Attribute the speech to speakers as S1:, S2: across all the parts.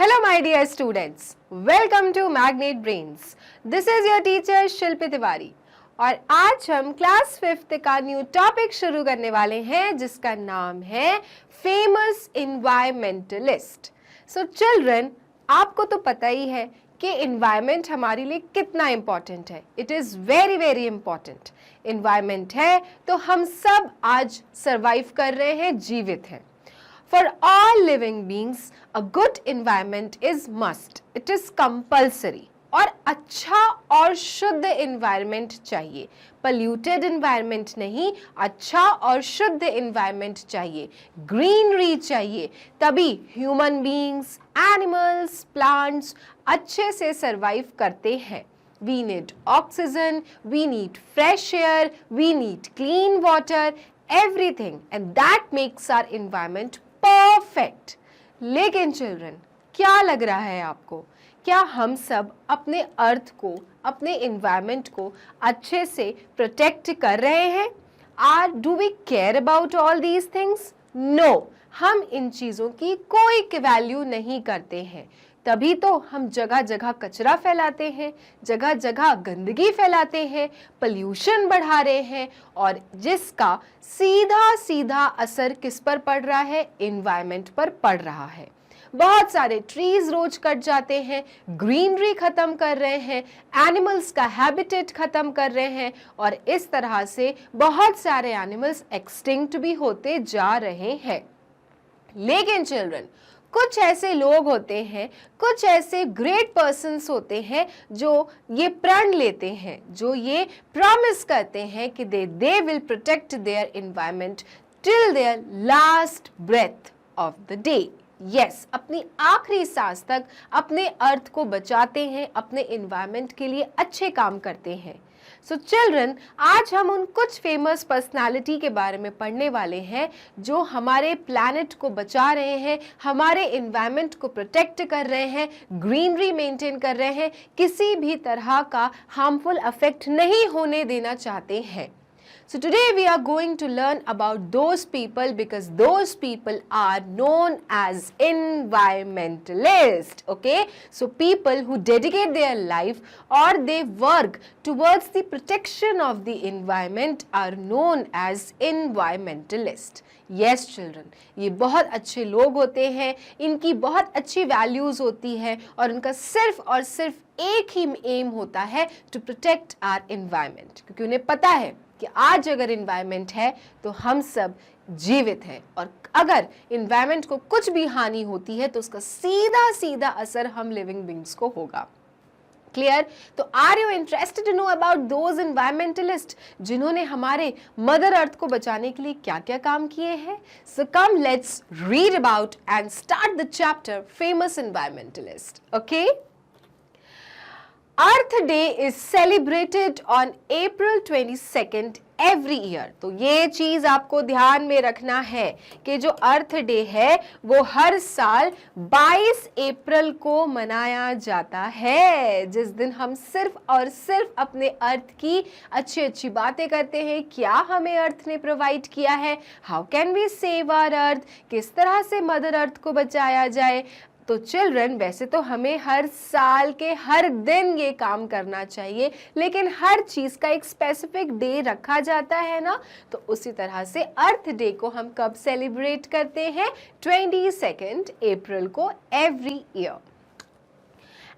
S1: Hello my dear students, welcome to Magnet Brains. This is your teacher शिल्पी तिवारी और आज हम class 5th का new topic शुरू करने वाले हैं जिसका नाम है फेमस इन्वायरमेंटलिस्ट. सो चिल्ड्रन, आपको तो पता ही है कि इन्वायरमेंट हमारे लिए कितना इम्पॉर्टेंट है. It is very very important. Environment है तो हम सब आज सर्वाइव कर रहे हैं, जीवित हैं. For all living beings, a good environment is must. It is compulsory. और अच्छा और शुद्ध environment चाहिए. Polluted environment नहीं, अच्छा और शुद्ध environment चाहिए. Greenery चाहिए. तभी human beings, animals, plants अच्छे से survive करते हैं. We need oxygen, we need fresh air, we need clean water, everything, and that makes our environment perfect. लेकिन चिल्ड्रन, क्या लग रहा है आपको, क्या हम सब अपने अर्थ को, अपने इन्वायरमेंट को अच्छे से प्रोटेक्ट कर रहे हैं? Do we care about all these things? No, हम इन चीज़ों की कोई वैल्यू नहीं करते हैं. तभी तो हम जगह जगह कचरा फैलाते हैं, जगह जगह गंदगी फैलाते हैं, पोल्यूशन बढ़ा रहे हैं और जिसका सीधा सीधा असर किस पर पड़ रहा है? एनवायरनमेंट पर पड़ रहा है. बहुत सारे ट्रीज रोज कट जाते हैं, ग्रीनरी खत्म कर रहे हैं, एनिमल्स का हैबिटेट खत्म कर रहे हैं और इस तरह से बहुत सारे एनिमल्स एक्सटिंक्ट भी होते जा रहे हैं. लेकिन चिल्ड्रन, कुछ ऐसे लोग होते हैं, कुछ ऐसे ग्रेट पर्सन्स होते हैं जो ये प्रण लेते हैं, जो ये प्रॉमिस करते हैं कि they will protect their environment till their last breath of the day. Yes, अपनी आखिरी सांस तक अपने अर्थ को बचाते हैं, अपने एनवायरनमेंट के लिए अच्छे काम करते हैं. सो चिल्ड्रन, आज हम उन कुछ फेमस पर्सनालिटी के बारे में पढ़ने वाले हैं जो हमारे प्लैनेट को बचा रहे हैं, हमारे एनवायरनमेंट को प्रोटेक्ट कर रहे हैं, ग्रीनरी मेंटेन कर रहे हैं, किसी भी तरह का हार्मफुल इफेक्ट नहीं होने देना चाहते हैं. So today we are going to learn about those people because those people are known as environmentalists. Okay, so people who dedicate their life or they work towards the protection of the environment are known as environmentalists. Yes children, ये बहुत अच्छे लोग होते हैं, इनकी बहुत अच्छी values होती है और उनका सिर्फ और सिर्फ एक ही एम होता है to protect our environment. क्योंकि उन्हें पता है कि आज अगर इन्वायरमेंट है तो हम सब जीवित हैं और अगर इन्वायरमेंट को कुछ भी हानि होती है तो उसका सीधा सीधा असर हम लिविंग बींग्स को होगा. क्लियर? तो are you interested to know about those environmentalist जिन्होंने हमारे मदर अर्थ को बचाने के लिए क्या क्या काम किए हैं? So come let's read about and start the chapter famous environmentalist. Okay, Earth Day is celebrated on April 22nd every year. तो ये चीज़ आपको ध्यान में रखना है कि जो अर्थ डे है वो हर साल 22 अप्रैल को मनाया जाता है, जिस दिन हम सिर्फ और सिर्फ अपने अर्थ की अच्छी अच्छी बातें करते हैं. क्या हमें अर्थ ने प्रोवाइड किया है, how can we save our earth, किस तरह से मदर अर्थ को बचाया जाए. तो चिल्ड्रन, वैसे तो हमें हर साल के हर दिन ये काम करना चाहिए, लेकिन हर चीज़ का एक स्पेसिफिक डे रखा जाता है ना. तो उसी तरह से अर्थ डे को हम कब सेलिब्रेट करते हैं? 22 अप्रैल को every year.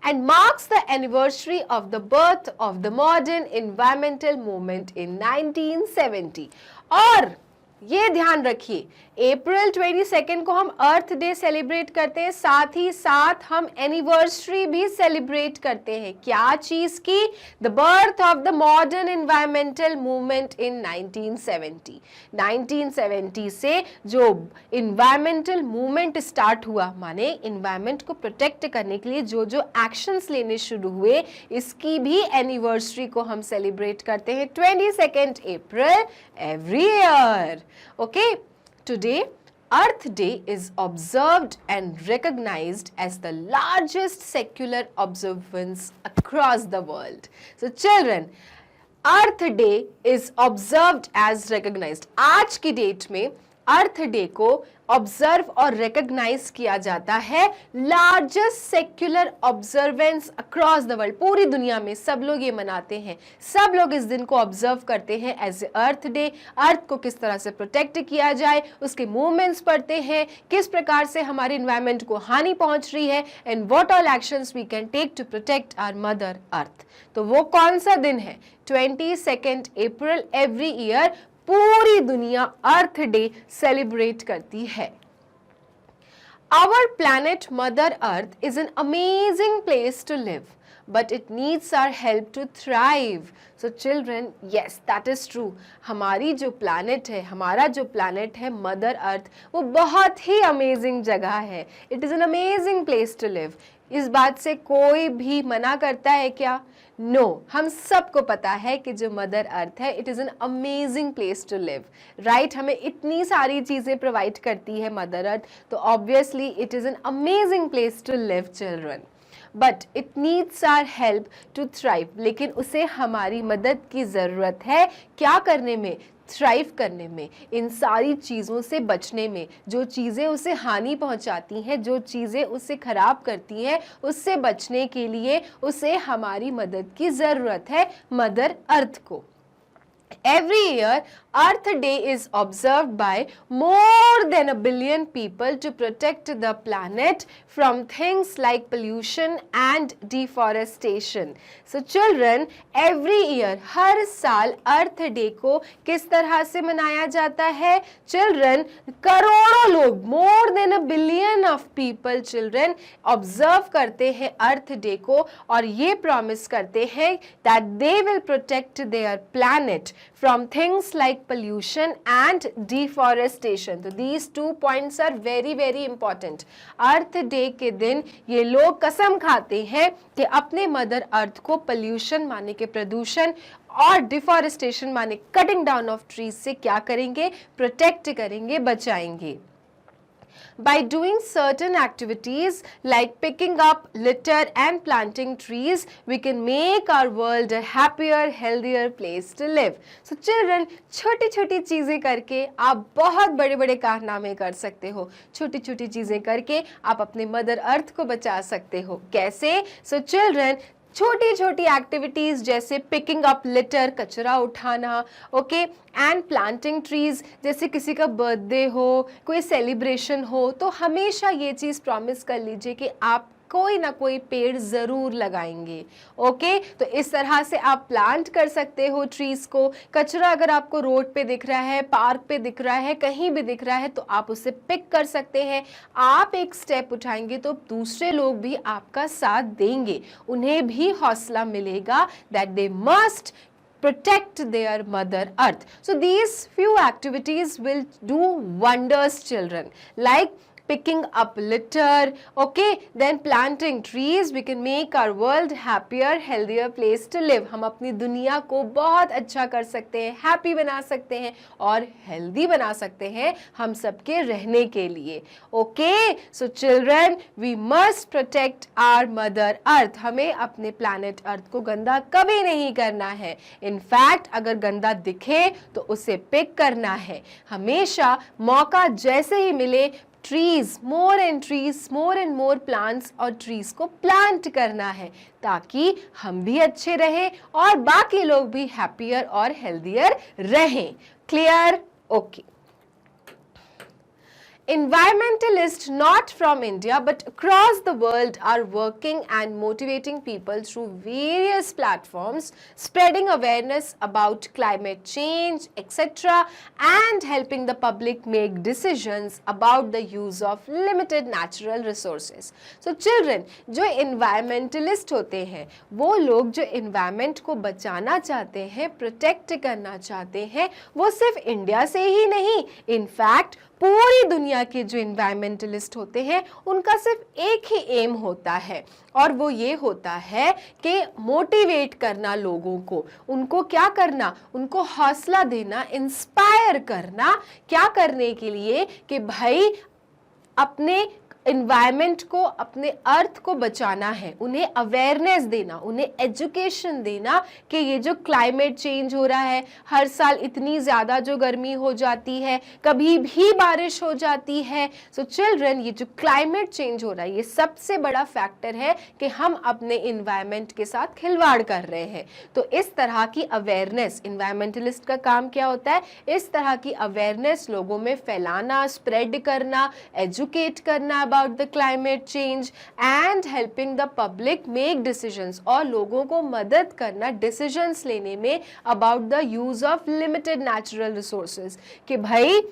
S1: And marks the anniversary of the birth of the modern environmental movement in 1970. और ये ध्यान रखिए, अप्रैल 22 को हम अर्थ डे सेलिब्रेट करते हैं, साथ ही साथ हम एनिवर्सरी भी सेलिब्रेट करते हैं. क्या चीज़ की? The birth of the modern environmental movement in 1970. 1970 से जो इन्वायरमेंटल मूवमेंट स्टार्ट हुआ, माने इन्वायरमेंट को प्रोटेक्ट करने के लिए जो जो एक्शंस लेने शुरू हुए, इसकी भी एनिवर्सरी को हम सेलिब्रेट करते हैं 22 April every year. Okay, today Earth Day is observed and recognized as the largest secular observance across the world. So children, Earth Day is observed as recognized. आज की डेट में अर्थ डे को observe और recognise किया जाता है। Largest secular observance across the world, पूरी दुनिया में सब लोग ये मनाते हैं, सब लोग इस दिन को ऑब्जर्व करते हैं एज ए अर्थ डे। अर्थ को किस तरह से प्रोटेक्ट किया जाए, उसके मूवमेंट्स पढ़ते हैं, किस प्रकार से हमारे इन्वायरमेंट को हानि पहुंच रही है, and what all actions we can take to protect our mother earth. तो वो कौन सा दिन है? 22 अप्रैल एवरी ईयर पूरी दुनिया अर्थ डे सेलिब्रेट करती है। Our planet Mother Earth is an amazing place to live, but it needs our help to thrive. So children, yes, that is true. हमारी जो planet है, हमारा जो planet है Mother Earth, वो बहुत ही amazing जगह है। It is an amazing place to live. इस बात से कोई भी मना करता है क्या? नो, हम सबको पता है कि जो मदर अर्थ है it is an amazing place to live, right. हमें इतनी सारी चीज़ें प्रोवाइड करती है मदर अर्थ, तो obviously it is an amazing place to live children, but it needs our help to thrive. लेकिन उसे हमारी मदद की ज़रूरत है, क्या करने में? थ्राइव करने में, इन सारी चीज़ों से बचने में। जो चीज़ें उसे हानि पहुंचाती हैं, जो चीज़ें उसे खराब करती हैं, उससे बचने के लिए उसे हमारी मदद की ज़रूरत है, मदर अर्थ को। Every year, Earth Day is observed by more than 1 billion people to protect the planet from things like pollution and deforestation. So children, every year, हर साल Earth Day को किस तरह से मनाया जाता है? Children, करोड़ों लोग, more than 1 billion of people, children, observe करते हैं Earth Day को और ये promise करते हैं that they will protect their planet from things like pollution and deforestation. So these 2 points are very very important. Earth day के दिन ये लोग कसम खाते हैं कि अपने मदर अर्थ को पोल्यूशन माने के प्रदूषण और डिफॉरेस्टेशन माने कटिंग डाउन ऑफ ट्रीज से क्या करेंगे? प्रोटेक्ट करेंगे, बचाएंगे। By doing certain activities like picking up litter and planting trees, we can make our world a happier, healthier place to live. So children, छोटी छोटी चीज़ें करके आप बहुत बड़े बड़े कारनामे कर सकते हो। छोटी छोटी चीज़ें करके आप अपने मदर अर्थ को बचा सकते हो। कैसे? So children, छोटी छोटी एक्टिविटीज़ जैसे पिकिंग अप लिटर, कचरा उठाना, ओके, एंड प्लांटिंग ट्रीज, जैसे किसी का बर्थडे हो, कोई सेलिब्रेशन हो, तो हमेशा ये चीज़ प्रॉमिस कर लीजिए कि आप कोई ना कोई पेड़ ज़रूर लगाएंगे, ओके। तो इस तरह से आप प्लांट कर सकते हो ट्रीज़ को। कचरा अगर आपको रोड पे दिख रहा है, पार्क पे दिख रहा है, कहीं भी दिख रहा है, तो आप उसे पिक कर सकते हैं। आप एक स्टेप उठाएंगे तो दूसरे लोग भी आपका साथ देंगे, उन्हें भी हौसला मिलेगा that they must protect their mother earth. So these few activities will do wonders, children, like picking up litter, okay, then planting trees. We can make our world happier, healthier place to live. हम अपनी दुनिया को बहुत अच्छा कर सकते हैं, happy बना सकते हैं और हेल्दी बना सकते हैं हम सबके रहने के लिए, okay. So children, we must protect our mother earth. हमें अपने प्लैनेट अर्थ को गंदा कभी नहीं करना है। इनफैक्ट अगर गंदा दिखे तो उसे पिक करना है। हमेशा मौका जैसे ही मिले trees, more and more plants और ट्रीज को प्लांट करना है, ताकि हम भी अच्छे रहें और बाकी लोग भी हैप्पियर और हेल्दियर रहें। Clear? Okay. Environmentalists not from India but across the world are working and motivating people through various platforms, spreading awareness about climate change, etc., and helping the public make decisions about the use of limited natural resources. So children, जो environmentalist होते हैं, वो लोग जो environment को बचाना चाहते हैं, protect करना चाहते हैं, वो सिर्फ इंडिया से ही नहीं, in fact पूरी दुनिया के जो इन्वायरमेंटलिस्ट होते हैं उनका सिर्फ एक ही एम होता है, और वो ये होता है कि मोटिवेट करना लोगों को। उनको क्या करना? उनको हौसला देना, इंस्पायर करना। क्या करने के लिए? कि भाई अपने इन्वायरमेंट को, अपने अर्थ को बचाना है, उन्हें अवेयरनेस देना, उन्हें एजुकेशन देना कि ये जो क्लाइमेट चेंज हो रहा है, हर साल इतनी ज़्यादा जो गर्मी हो जाती है, कभी भी बारिश हो जाती है। सो चिल्ड्रन, ये जो क्लाइमेट चेंज हो रहा है ये सबसे बड़ा फैक्टर है कि हम अपने इन्वायरमेंट के साथ खिलवाड़ कर रहे हैं। तो इस तरह की अवेयरनेस, इन्वायरमेंटलिस्ट का काम क्या होता है, इस तरह की अवेयरनेस लोगों में फैलाना, स्प्रेड करना, एजुकेट करना about the climate change and helping the public make decisions, और लोगों को मदद करना decisions लेने में about the use of limited natural resources, कि भाई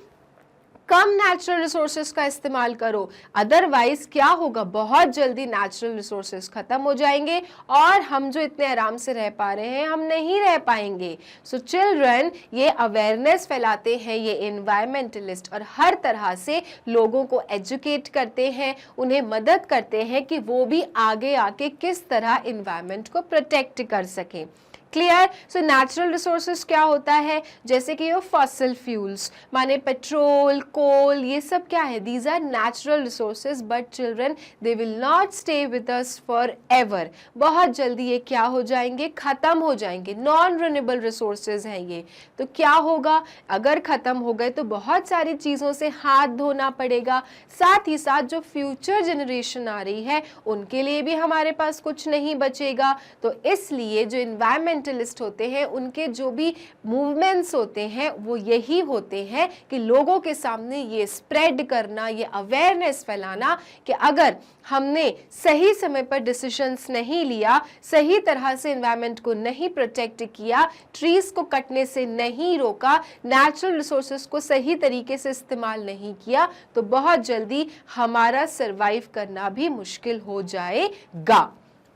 S1: कम नेचुरल रिसोर्सेज का इस्तेमाल करो, अदरवाइज क्या होगा, बहुत जल्दी नेचुरल रिसोर्सेज खत्म हो जाएंगे और हम जो इतने आराम से रह पा रहे हैं हम नहीं रह पाएंगे। सो चिल्ड्रन, ये अवेयरनेस फैलाते हैं ये इन्वायरमेंटलिस्ट और हर तरह से लोगों को एजुकेट करते हैं, उन्हें मदद करते हैं कि वो भी आगे आके किस तरह इन्वायरमेंट को प्रोटेक्ट कर सकें। क्लियर? सो नेचुरल रिसोर्सेज क्या होता है, जैसे कि ये फॉसिल फ्यूल्स माने पेट्रोल, कोल, ये सब क्या है, these are natural resources, but children they will not stay with us forever. बहुत जल्दी ये क्या हो जाएंगे, खत्म हो जाएंगे। नॉन रिन्यूएबल रिसोर्सेज हैं ये, तो क्या होगा, अगर खत्म हो गए तो बहुत सारी चीज़ों से हाथ धोना पड़ेगा, साथ ही साथ जो फ्यूचर जनरेशन आ रही है उनके लिए भी हमारे पास कुछ नहीं बचेगा। तो इसलिए जो इन्वायरमेंट होते हैं उनके जो भी मूवमेंट्स होते हैं वो यही होते हैं कि लोगों के सामने ये स्प्रेड करना, ये अवेयरनेस फैलाना कि अगर हमने सही समय पर डिसीजंस नहीं लिया, सही तरह से एनवायरनमेंट को नहीं प्रोटेक्ट किया, ट्रीज को कटने से नहीं रोका, नेचुरल रिसोर्सेज को सही तरीके से इस्तेमाल नहीं किया, तो बहुत जल्दी हमारा सरवाइव करना भी मुश्किल हो जाएगा।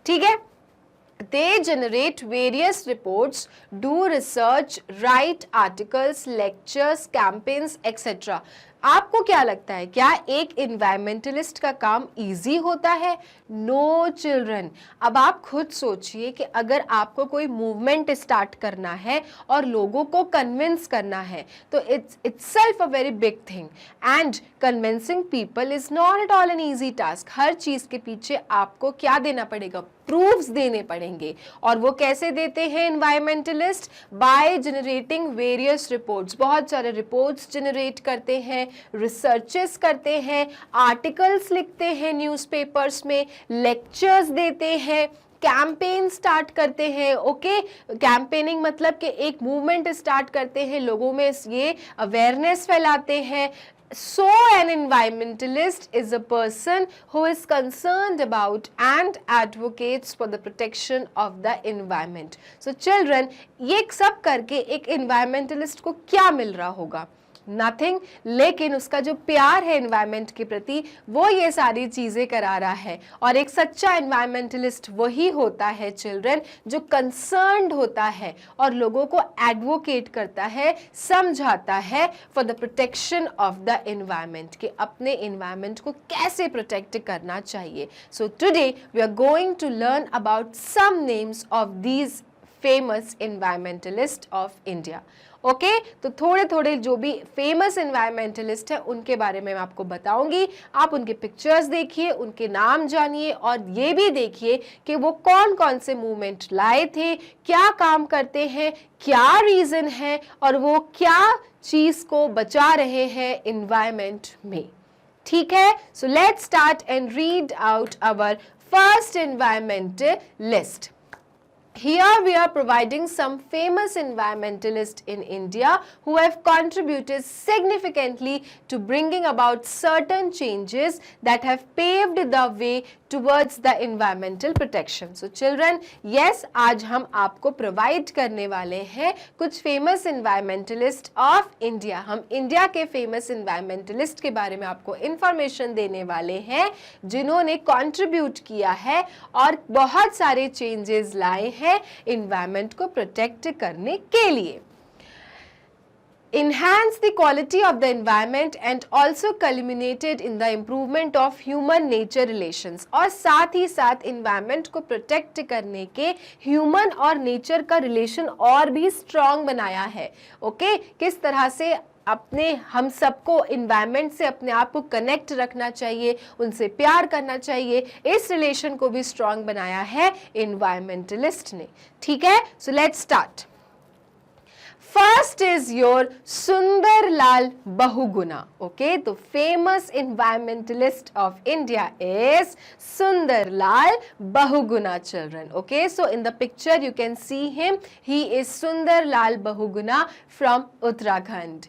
S1: ठीक है? They generate various reports, do research, write articles, lectures, campaigns, etc. आपको क्या लगता है, क्या एक इन्वायरमेंटलिस्ट का काम इजी होता है? No children. अब आप खुद सोचिए कि अगर आपको कोई मूवमेंट स्टार्ट करना है और लोगों को कन्विंस करना है तो it's itself a very big thing, and convincing people is not at all an easy task. हर चीज़ के पीछे आपको क्या देना पड़ेगा, प्रूफ्स देने पड़ेंगे। और वो कैसे देते हैं environmentalist? By generating various reports. बहुत सारे रिपोर्ट्स जनरेट करते हैं, रिसर्चेस करते हैं, आर्टिकल्स लिखते हैं न्यूज़पेपर्स में, लेक्चर्स देते हैं, कैंपेन स्टार्ट करते हैं। ओके, कैंपेनिंग मतलब कि एक मूवमेंट स्टार्ट करते हैं, लोगों में ये अवेयरनेस फैलाते हैं। So an environmentalist is a person who is concerned about and advocates for the protection of the environment. So children, ये सब करके एक environmentalist को क्या मिल रहा होगा? नथिंग, लेकिन उसका जो प्यार है एनवायरनमेंट के प्रति वो ये सारी चीज़ें करा रहा है। और एक सच्चा एनवायरमेंटलिस्ट वही होता है चिल्ड्रन जो कंसर्न्ड होता है और लोगों को एडवोकेट करता है, समझाता है for the protection of the environment, कि अपने एनवायरनमेंट को कैसे प्रोटेक्ट करना चाहिए। So today we are going to learn about some names of these famous environmentalist of India. Okay, तो थोड़े थोड़े जो भी फेमस एनवायरमेंटलिस्ट हैं उनके बारे में मैं आपको बताऊंगी। आप उनके पिक्चर्स देखिए, उनके नाम जानिए और ये भी देखिए कि वो कौन कौन से मूवमेंट लाए थे, क्या काम करते हैं, क्या रीज़न है और वो क्या चीज़ को बचा रहे हैं एनवायरनमेंट में। ठीक है, so let's start and read out our first environmentalist. Here we are providing some famous environmentalists in India who have contributed significantly to bringing about certain changes that have paved the way towards the environmental protection. So children, yes, आज हम आपको provide करने वाले हैं कुछ famous environmentalist of India. हम India के famous environmentalist के बारे में आपको information देने वाले हैं जिन्होंने contribute किया है और बहुत सारे changes लाए हैं एनवायरनमेंट को प्रोटेक्ट करने के लिए। Enhance the quality of the environment and also culminated in the improvement of human nature relations. और साथ ही साथ environment को protect करने के human और nature का relation और भी strong बनाया है। ओके, किस तरह से अपने हम सबको इन्वायरमेंट से अपने आप को कनेक्ट रखना चाहिए, उनसे प्यार करना चाहिए, इस रिलेशन को भी स्ट्रांग बनाया है इन्वायरमेंटलिस्ट ने। ठीक है, so let's start. First is your Sundarlal Bahuguna. Okay, तो famous environmentalist of India is Sundarlal Bahuguna, children. Okay, so in the picture you can see him. He is Sundarlal Bahuguna from Uttarakhand.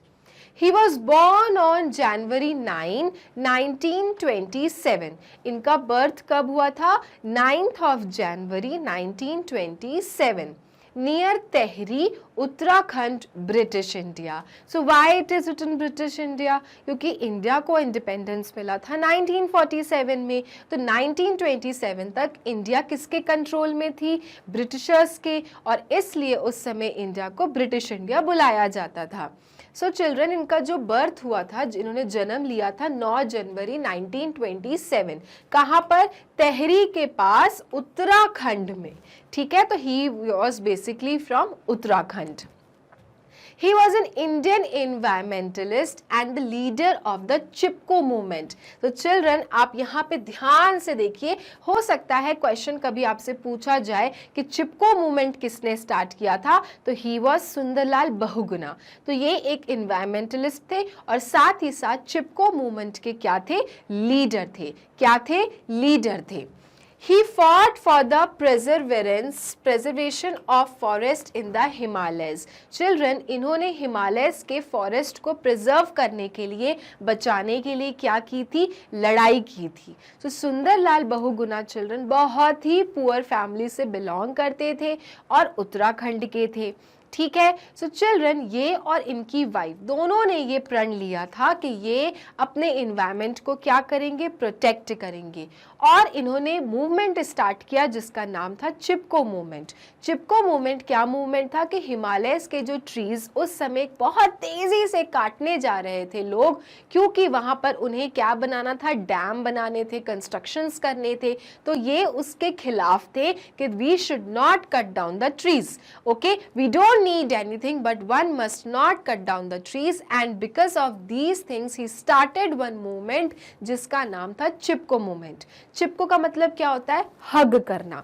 S1: He was born on January 9, 1927. इनका birth कब हुआ था? 9th of January 1927. Near Tehri, Uttarakhand, British India. So why it is written British India? क्योंकि India को independence मिला था 1947 में, तो 1927 तक इंडिया किसके कंट्रोल में थी? ब्रिटिशर्स के, और इसलिए उस समय इंडिया को ब्रिटिश इंडिया बुलाया जाता था। सो चिल्ड्रन, इनका जो बर्थ हुआ था, जिन्होंने जन्म लिया था 9 जनवरी 1927, कहाँ पर? तेहरी के पास, उत्तराखंड में। ठीक है, तो he was basically from Uttarakhand. He was an Indian environmentalist and the leader of the Chipko movement. तो चिल्ड्रन, आप यहाँ पे ध्यान से देखिए, हो सकता है क्वेश्चन कभी आपसे पूछा जाए कि चिपको मूवमेंट किसने स्टार्ट किया था, तो ही वॉज सुंदरलाल बहुगुणा। तो ये एक इन्वायरमेंटलिस्ट थे और साथ ही साथ चिपको मूवमेंट के क्या थे? लीडर थे। क्या थे? लीडर थे। He fought for the preservation of forest in the Himalayas. Children, इन्होंने हिमालयस के फॉरेस्ट को प्रिजर्व करने के लिए, बचाने के लिए क्या की थी? लड़ाई की थी। तो सुंदरलाल बहुगुणा चिल्ड्रन बहुत ही पुअर फैमिली से बिलोंग करते थे और उत्तराखंड के थे। ठीक है, सो चिल्ड्रन, ये और इनकी वाइफ दोनों ने ये प्रण लिया था कि ये अपने इन्वायरमेंट को क्या करेंगे? प्रोटेक्ट करेंगे, और इन्होंने मूवमेंट स्टार्ट किया जिसका नाम था चिपको मूवमेंट। चिपको मूवमेंट क्या मूवमेंट था कि हिमालयस के जो ट्रीज उस समय बहुत तेजी से काटने जा रहे थे लोग, क्योंकि वहां पर उन्हें क्या बनाना था? डैम बनाने थे, कंस्ट्रक्शंस करने थे। तो ये उसके खिलाफ थे कि we should not cut down the trees. Okay, we don't need anything but one must not cut down the trees, and because of these things he started one movement जिसका नाम था चिपको मूवमेंट। चिपको का मतलब क्या होता है? हग करना।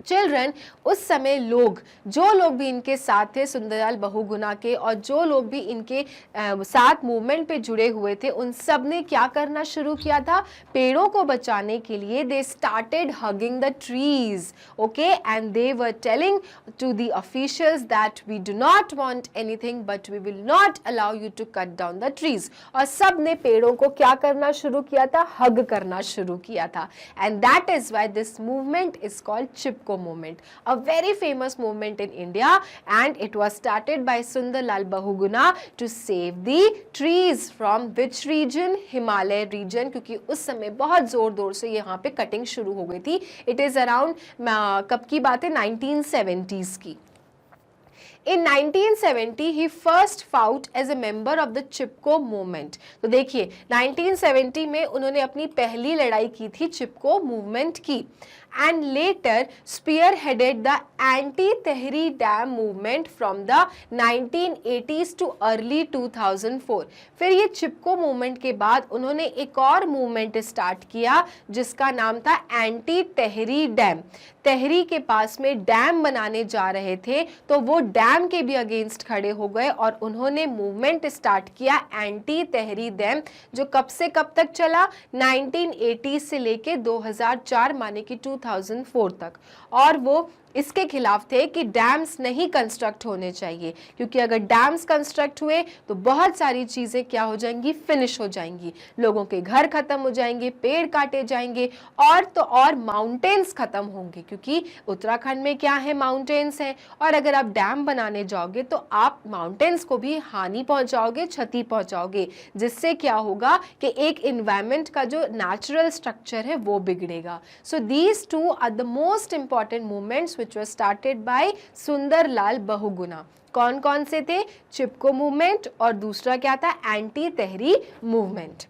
S1: चिल्ड्रन, उस समय लोग, जो लोग भी इनके साथ थे सुंदरलाल बहुगुणा के, और जो लोग भी इनके साथ मूवमेंट पे जुड़े हुए थे, उन सब ने क्या करना शुरू किया था? पेड़ों को बचाने के लिए they started hugging the trees. Okay, and they were telling to the officials that we do not want anything but we will not allow you to cut down the trees. और सब ने पेड़ों को क्या करना शुरू किया था? हग करना शुरू किया था। And that is why this movement is called Chipko movement, a very famous movement in India, and it was started by Sundarlal Bahuguna to save the trees from which region? Himalaya region, क्योंकि उस समय बहुत जोर से यहाँ पे cutting शुरू हो गई थी। It is around कब की बात है? 1970s की। In 1970 he first fought as a member of the Chipko movement. तो देखिए 1970 में उन्होंने अपनी पहली लड़ाई की थी चिपको मूवमेंट की, and later spearheaded the anti-Tehri Dam movement from the 1980s to early 2004। फिर ये चिपको मूवमेंट के बाद उन्होंने एक और मूवमेंट स्टार्ट किया जिसका नाम था एंटी तेहरी डैम। तेहरी के पास में डैम बनाने जा रहे थे, तो वो डैम के भी अगेंस्ट खड़े हो गए और उन्होंने मूवमेंट स्टार्ट किया एंटी तेहरी डैम, जो कब से कब तक चला? 1980 से लेके 2004 माने कि 2004 तक। और वो इसके खिलाफ थे कि डैम्स नहीं कंस्ट्रक्ट होने चाहिए, क्योंकि अगर डैम्स कंस्ट्रक्ट हुए तो बहुत सारी चीज़ें क्या हो जाएंगी? फिनिश हो जाएंगी, लोगों के घर खत्म हो जाएंगे, पेड़ काटे जाएंगे, और तो और माउंटेन्स खत्म होंगे, क्योंकि उत्तराखंड में क्या है? माउंटेन्स हैं, और अगर आप डैम बनाने जाओगे तो आप माउंटेन्स को भी हानि पहुंचाओगे, क्षति पहुंचाओगे, जिससे क्या होगा कि एक इन्वायरमेंट का जो नेचुरल स्ट्रक्चर है वो बिगड़ेगा। So these two are the most important movements which was started by Sundarlal Bahuguna. कौन कौन से थे? चिपको मूवमेंट, और दूसरा क्या था? Anti Tehri movement.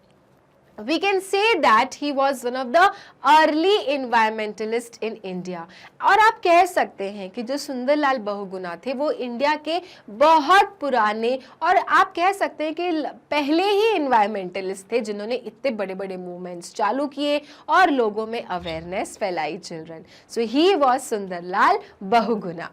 S1: we can say that he was one of the early environmentalist in India। और आप कह सकते हैं कि जो सुंदरलाल बहुगुणा थे वो इंडिया के बहुत पुराने और आप कह सकते हैं कि पहले ही इन्वायरमेंटलिस्ट थे जिन्होंने इतने बड़े बड़े मूवमेंट्स चालू किए और लोगों में अवेयरनेस फैलाई children. So he was Sundarlal Bahuguna.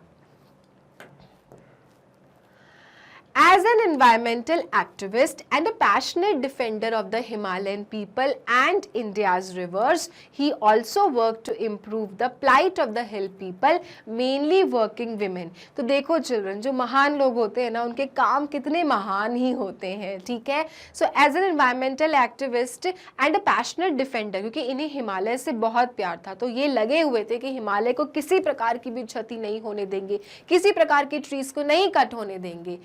S1: As an environmental activist and a passionate defender of the Himalayan people and India's rivers, he also worked to improve the plight of the hill people, mainly working women। तो देखो children, जो महान लोग होते हैं ना उनके काम कितने महान ही होते हैं, ठीक है। So as an environmental activist and a passionate defender, क्योंकि इन्हें हिमालय से बहुत प्यार था, तो ये लगे हुए थे कि हिमालय को किसी प्रकार की भी क्षति नहीं होने देंगे, किसी प्रकार की ट्रीज को नहीं कट होने देंगे,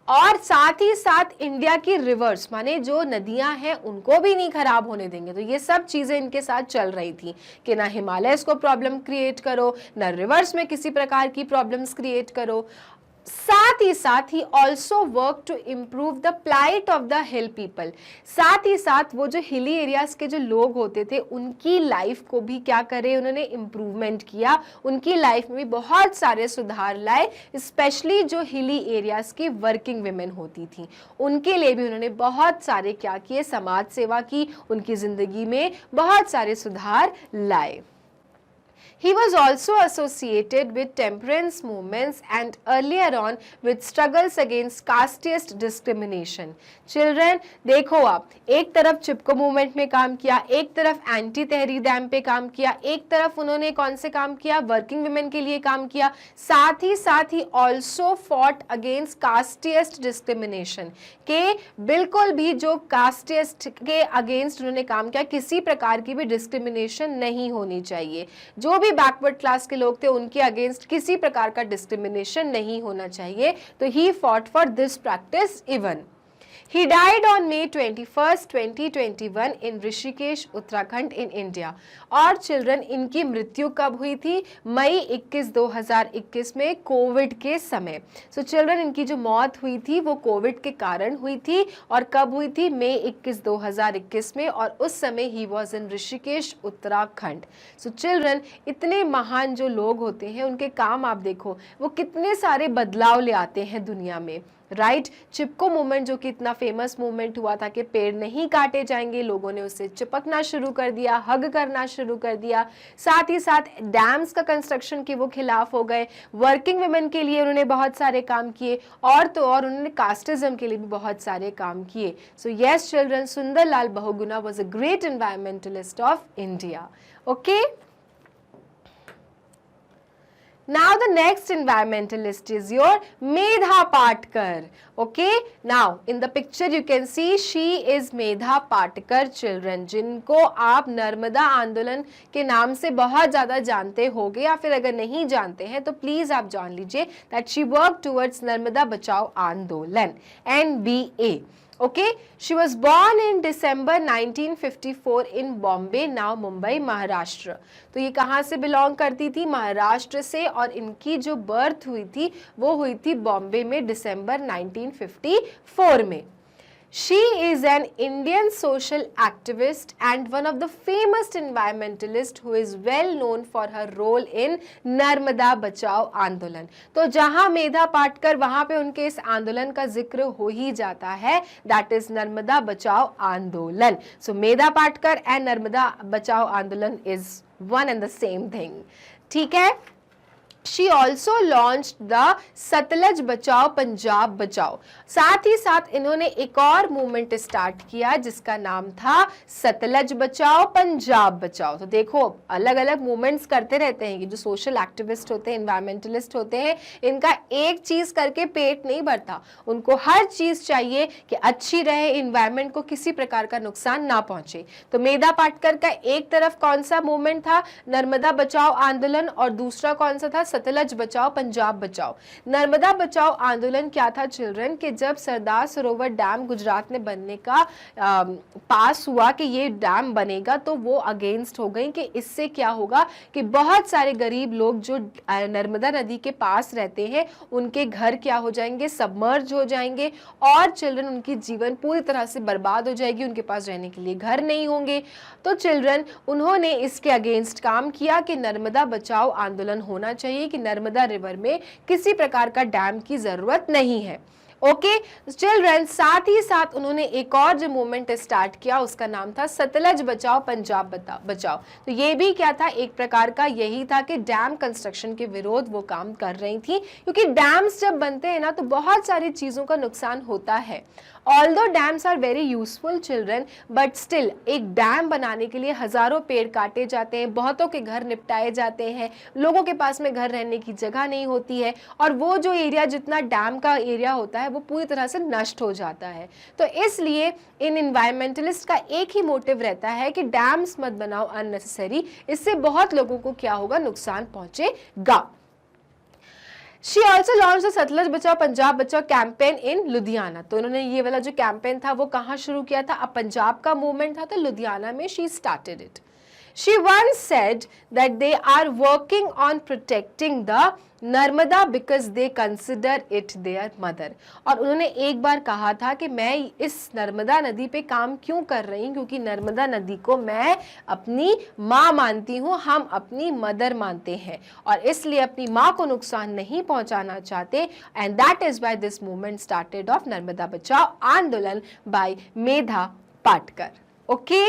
S1: और साथ ही साथ इंडिया की रिवर्स माने जो नदियां हैं उनको भी नहीं खराब होने देंगे। तो ये सब चीजें इनके साथ चल रही थी कि ना हिमालयस को प्रॉब्लम क्रिएट करो, ना रिवर्स में किसी प्रकार की प्रॉब्लम्स क्रिएट करो। साथ ही also work to improve the plight of the hill people. साथ ही साथ वो जो हिली एरियाज के जो लोग होते थे उनकी लाइफ को भी क्या करे, उन्होंने इम्प्रूवमेंट किया, उनकी लाइफ में भी बहुत सारे सुधार लाए। स्पेशली जो हिली एरियाज की वर्किंग वुमेन होती थी उनके लिए भी उन्होंने बहुत सारे क्या किए, समाज सेवा की, उनकी जिंदगी में बहुत सारे सुधार लाए। He was also associated with temperance movements and earlier on with struggles against casteist discrimination। Children, देखो आप, एक तरफ चिपको मूवमेंट में काम किया, एक तरफ एंटी तहरीर डैम पे काम किया, एक तरफ उन्होंने कौन से काम किया, वर्किंग वुमेन के लिए काम किया, साथ ही also fought against casteist discrimination, के बिल्कुल भी जो कास्टिस्ट के अगेंस्ट उन्होंने काम किया, किसी प्रकार की भी डिस्क्रिमिनेशन नहीं होनी चाहिए। जो भी बैकवर्ड क्लास के लोग थे उनके अगेंस्ट किसी प्रकार का डिस्क्रिमिनेशन नहीं होना चाहिए। तो he fought for this practice even. He died on May 21st, 2021 in Rishikesh, Uttarakhand in India। और चिल्ड्रन इनकी मृत्यु कब हुई थी? मई 21, 2021 में कोविड के समय। सो चिल्ड्रन इनकी जो मौत हुई थी वो कोविड के कारण हुई थी और कब हुई थी? मई 21, 2021 में, और उस समय he was in Rishikesh, Uttarakhand. So children इतने महान जो लोग होते हैं उनके काम आप देखो, वो कितने सारे बदलाव ले आते हैं दुनिया में, राइट। चिपको मूवमेंट जो कि इतना फेमस मूवमेंट हुआ था कि पेड़ नहीं काटे जाएंगे, लोगों ने उससे चिपकना शुरू कर दिया, हग करना शुरू कर दिया। साथ ही साथ डैम्स का कंस्ट्रक्शन के वो खिलाफ हो गए, वर्किंग वुमेन के लिए उन्होंने बहुत सारे काम किए, और तो और उन्होंने कास्टिज्म के लिए भी बहुत सारे काम किए। So yes children, Sundarlal Bahuguna was a great environmentalist of India. Okay, now the next environmentalist is your Medha Patkar। okay, now in the picture you can see she is Medha Patkar children, जिनको आप नर्मदा आंदोलन के नाम से बहुत ज़्यादा जानते होंगे, या फिर अगर नहीं जानते हैं तो प्लीज़ आप जान लीजिए that she worked towards Narmada Bachao आंदोलन NBA। Okay, she was born in December 1954 in Bombay, now Mumbai, Maharashtra. तो ये कहाँ से बिलोंग करती थी? महाराष्ट्र से, और इनकी जो बर्थ हुई थी वो हुई थी बॉम्बे में दिसंबर 1954 में। She is an Indian social activist and one of the famous environmentalists who is well known for her role in Narmada Bachao आंदोलन। तो जहां मेधा पाटकर वहां पे उनके इस आंदोलन का जिक्र हो ही जाता है, दैट इज नर्मदा बचाओ आंदोलन। सो मेधा पाटकर एंड नर्मदा बचाओ आंदोलन is one and the same thing, ठीक है। She also launched the Sutlej बचाओ पंजाब बचाओ। साथ ही साथ इन्होंने एक और मूवमेंट स्टार्ट किया जिसका नाम था सतलज बचाओ पंजाब बचाओ। तो देखो अलग अलग मूवमेंट्स करते रहते हैं कि जो सोशल एक्टिविस्ट होते हैं, एनवायरमेंटलिस्ट होते हैं, इनका एक चीज करके पेट नहीं भरता, उनको हर चीज चाहिए कि अच्छी रहे, इन्वायरमेंट को किसी प्रकार का नुकसान ना पहुंचे। तो मेधा पाटकर का एक तरफ कौन सा मूवमेंट था? नर्मदा बचाओ आंदोलन, और दूसरा कौन सा था? सतलज बचाओ पंजाब बचाओ। नर्मदा बचाओ आंदोलन क्या था चिल्ड्रन, कि जब सरदार सरोवर डैम गुजरात में बनने का पास हुआ कि ये डैम बनेगा, तो वो अगेंस्ट हो गई कि इससे क्या होगा कि बहुत सारे गरीब लोग जो नर्मदा नदी के पास रहते हैं उनके घर क्या हो जाएंगे, सबमर्ज हो जाएंगे, और चिल्ड्रन उनकी जीवन पूरी तरह से बर्बाद हो जाएगी, उनके पास रहने के लिए घर नहीं होंगे। तो चिल्ड्रन उन्होंने इसके अगेंस्ट काम किया कि नर्मदा बचाओ आंदोलन होना चाहिए, कि नर्मदा रिवर में किसी प्रकार का डैम की जरूरत नहीं है। ओके चिल्ड्रन, साथ ही साथ उन्होंने एक और जो मूवमेंट स्टार्ट किया उसका नाम था सतलज बचाओ पंजाब बचाओ। तो ये भी क्या था, एक प्रकार का यही था कि डैम कंस्ट्रक्शन के विरोध वो काम कर रही थी, क्योंकि डैम्स जब बनते हैं ना तो बहुत सारी चीज़ों का नुकसान होता है। Although dams are very useful children, but still एक डैम बनाने के लिए हज़ारों पेड़ काटे जाते हैं, बहुतों के घर निपटाए जाते हैं, लोगों के पास में घर रहने की जगह नहीं होती है, और वो जो एरिया जितना डैम का एरिया होता है वो पूरी तरह से नष्ट हो जाता है। तो इसलिए इन इन्वायरमेंटलिस्ट का एक ही मोटिव रहता है कि डैम्स मत बनाओ अननेसेसरी, इससे बहुत लोगों को क्या होगा, नुकसान पहुंचेगा। She also launched the Sutlej बचाओ पंजाब बचाओ कैंपेन इन लुधियाना। तो इन्होंने ये वाला जो कैंपेन था वो कहाँ शुरू किया था, अब पंजाब का मूवमेंट था तो लुधियाना में she started it. She once said that they are working on protecting the Narmada because they consider it their mother। और उन्होंने एक बार कहा था कि मैं इस नर्मदा नदी पे काम क्यों कर रही हूँ, क्योंकि नर्मदा नदी को मैं अपनी माँ मानती हूँ, हम अपनी मदर मानते हैं, और इसलिए अपनी माँ को नुकसान नहीं पहुँचाना चाहते। And that is why this movement started of Narmada Bachao Andolan by Medha Patkar. Okay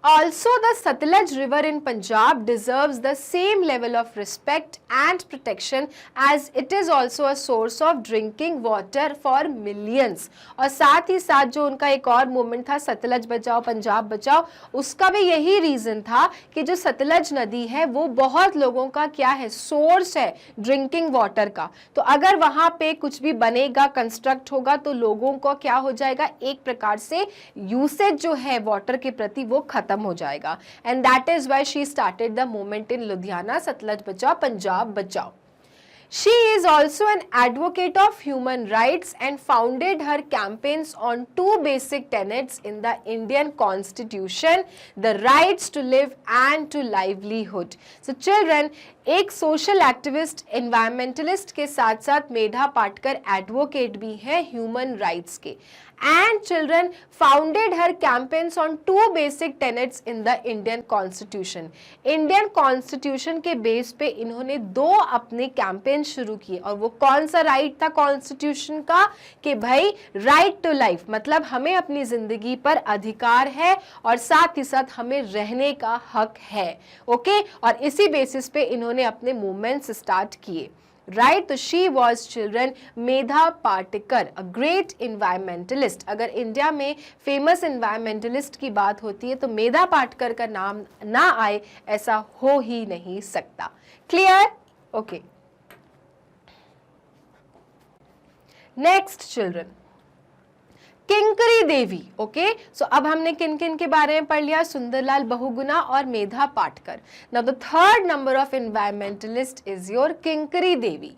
S1: Also, the Satluj River in Punjab deserves the same level of respect and protection as it is also a source of drinking water for millions। और साथ ही साथ जो उनका एक और movement था सतलज बचाओ पंजाब बचाओ, उसका भी यही रीज़न था कि जो सतलज नदी है वो बहुत लोगों का क्या है, सोर्स है ड्रिंकिंग वाटर का। तो अगर वहाँ पे कुछ भी बनेगा, कंस्ट्रक्ट होगा, तो लोगों को क्या हो जाएगा, एक प्रकार से यूसेज जो है वाटर के प्रति वो खत्म हो जाएगा। And that is why she started the movement in Ludhiana Sutlej बचाओ पंजाब बचाओ। She is also an advocate of human rights and founded her campaigns on two basic tenets in the Indian Constitution, the rights to live and to livelihood। So children, एक social activist environmentalist के साथ साथ Medha Patkar advocate भी है human rights के। And children founded her campaigns on two basic tenets in the Indian constitution. Indian constitution के base पे इन्होंने दो अपने कैंपेन शुरू किए, और वो कौन सा राइट था कॉन्स्टिट्यूशन का, कि भाई राइट टू लाइफ, मतलब हमें अपनी जिंदगी पर अधिकार है और साथ ही साथ हमें रहने का हक है। ओके और इसी बेसिस पे इन्होंने अपने मूवमेंट्स स्टार्ट किए। राइट, तो she was children Medha Patkar, a great environmentalist. अगर इंडिया में फेमस इन्वायरमेंटलिस्ट की बात होती है तो मेधा पाटकर का नाम ना आए ऐसा हो ही नहीं सकता। Clear? Okay, next children, Kinkari देवी। ओके सो अब हमने किन किन के बारे में पढ़ लिया, सुंदरलाल बहुगुणा और Medha Patkar. Now the third number of environmentalist is your Kinkri Devi.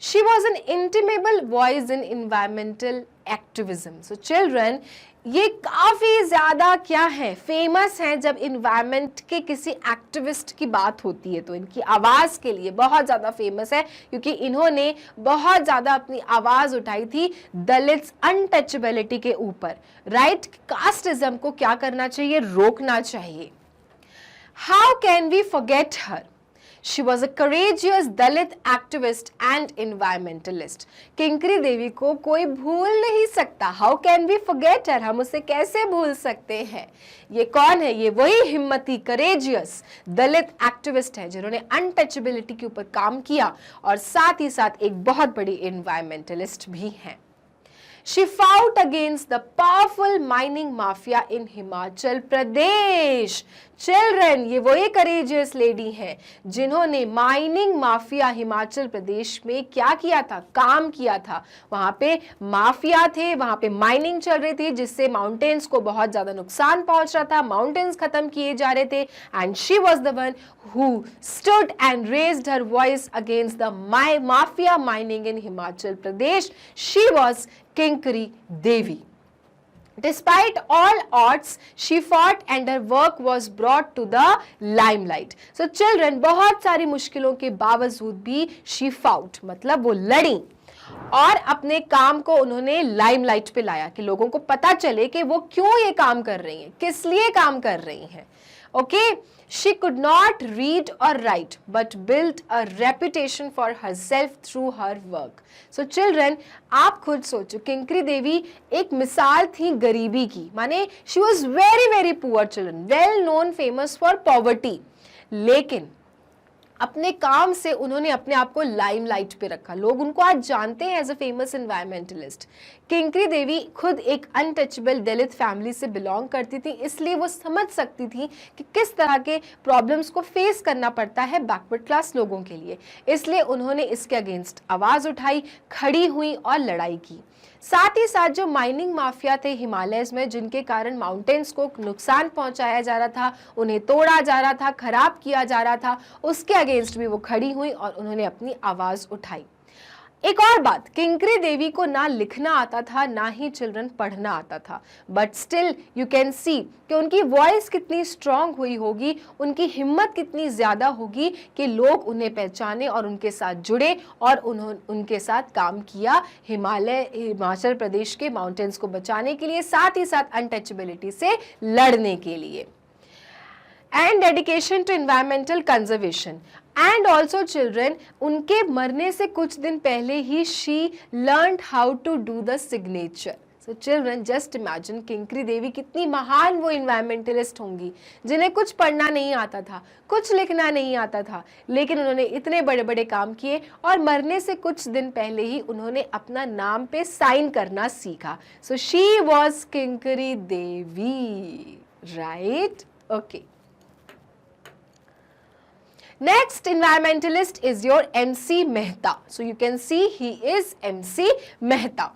S1: She was an intimate voice in environmental activism। So children, ये काफ़ी ज़्यादा क्या है, फेमस हैं जब इन्वायरमेंट के किसी एक्टिविस्ट की बात होती है, तो इनकी आवाज़ के लिए बहुत ज़्यादा फेमस है क्योंकि इन्होंने बहुत ज़्यादा अपनी आवाज़ उठाई थी दलित्स अनटचेबिलिटी के ऊपर। राइट, कास्टिज्म को क्या करना चाहिए, रोकना चाहिए। How can we forget her? She was a courageous Dalit activist and environmentalist। Kinkri Devi को कोई भूल नहीं सकता। How can we forget her? हम उसे कैसे भूल सकते हैं? ये कौन है? ये वही हिम्मती courageous दलित एक्टिविस्ट है जिन्होंने अनटचेबिलिटी के ऊपर काम किया और साथ ही साथ एक बहुत बड़ी इन्वायरमेंटलिस्ट भी हैं। She fought against the powerful mining mafia in Himachal Pradesh। Children, ये वही करेजियस लेडी हैं जिन्होंने माइनिंग माफिया हिमाचल प्रदेश में क्या किया था, काम किया था। वहां पे माफिया थे, वहां पे माइनिंग चल रही थी जिससे माउंटेन्स को बहुत ज्यादा नुकसान पहुंच रहा था, माउंटेन्स खत्म किए जा रहे थे। And she was the one who stood and raised her voice against the mafia mining in Himachal Pradesh. She was Kinkari Devi. Despite all odds, she fought and her work was brought to the limelight. So children, बहुत सारी मुश्किलों के बावजूद भी she fought, मतलब वो लड़ी और अपने काम को उन्होंने लाइमलाइट पे लाया कि लोगों को पता चले कि वो क्यों ये काम कर रही हैं, किस लिए काम कर रही हैं। Okay, she could not read or write but built a reputation for herself through her work. So children, आप खुद सोचो, किंकरी देवी एक मिसाल थी गरीबी की, माने she was very very poor children, well known famous for poverty, लेकिन अपने काम से उन्होंने अपने आप को लाइमलाइट पे रखा। लोग उनको आज जानते हैं as a famous environmentalist. Kinkari देवी खुद एक अनटचेबल दलित फैमिली से बिलोंग करती थी, इसलिए वो समझ सकती थी कि किस तरह के प्रॉब्लम्स को फेस करना पड़ता है बैकवर्ड क्लास लोगों के लिए। इसलिए उन्होंने इसके अगेंस्ट आवाज़ उठाई, खड़ी हुई और लड़ाई की। साथ ही साथ जो माइनिंग माफिया थे हिमालयस में, जिनके कारण माउंटेन्स को नुकसान पहुंचाया जा रहा था, उन्हें तोड़ा जा रहा था, खराब किया जा रहा था, उसके अगेंस्ट भी वो खड़ी हुई और उन्होंने अपनी आवाज़ उठाई। एक और बात, किंकरी देवी को ना लिखना आता था ना ही चिल्ड्रन पढ़ना आता था, but still you can see कि उनकी वॉइस कितनी स्ट्रांग हुई होगी, उनकी हिम्मत कितनी ज़्यादा होगी कि लोग उन्हें पहचाने और उनके साथ जुड़े और उन्होंने उनके साथ काम किया हिमाचल प्रदेश के माउंटेन्स को बचाने के लिए, साथ ही साथ अनटचेबिलिटी से लड़ने के लिए। And dedication to environmental conservation and also children, उनके मरने से कुछ दिन पहले ही she learned how to do the signature. So children, just imagine Kinkri Devi कितनी महान वो इन्वायरमेंटलिस्ट होंगी जिन्हें कुछ पढ़ना नहीं आता था, कुछ लिखना नहीं आता था, लेकिन उन्होंने इतने बड़े बड़े काम किए और मरने से कुछ दिन पहले ही उन्होंने अपना नाम पे साइन करना सीखा। So she was Kinkri Devi, right? Okay. Next environmentalist is your MC Mehta. So you can see he is MC Mehta.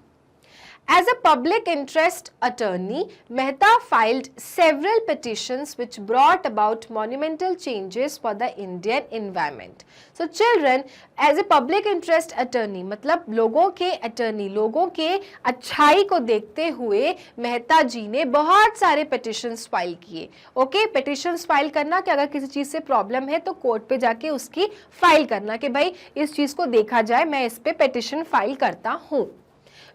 S1: As a public interest attorney, Mehta filed several petitions which brought about monumental changes for the Indian environment. So children, as a public interest attorney, मतलब लोगों के attorney, लोगों के अच्छाई को देखते हुए मेहता जी ने बहुत सारे petitions फाइल किए। ओके, petitions फाइल करना कि अगर किसी चीज़ से प्रॉब्लम है तो कोर्ट पे जाके उसकी फाइल करना कि भाई इस चीज़ को देखा जाए, मैं इस पे petition फाइल करता हूँ।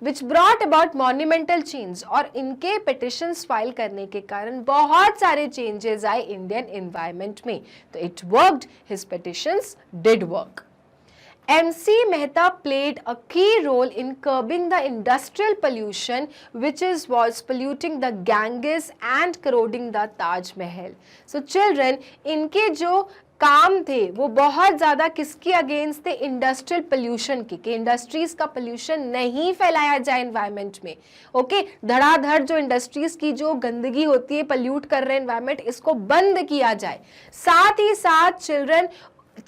S1: which brought about monumental change, और इनके petitions फाइल करने के कारण बहुत सारे changes आए इंडियन environment में। तो it worked, his petitions did work. MC Mehta played a key role in curbing the industrial pollution which was polluting the Ganges and corroding the Taj Mahal. So children, इनके जो काम थे वो बहुत ज़्यादा किसके अगेंस्ट थे? इंडस्ट्रियल पोल्यूशन के, कि इंडस्ट्रीज का पोल्यूशन नहीं फैलाया जाए एनवायरनमेंट में। ओके, धड़ाधड़ जो इंडस्ट्रीज की जो गंदगी होती है, पोल्यूट कर रहे हैं एनवायरनमेंट, इसको बंद किया जाए। साथ ही साथ चिल्ड्रन,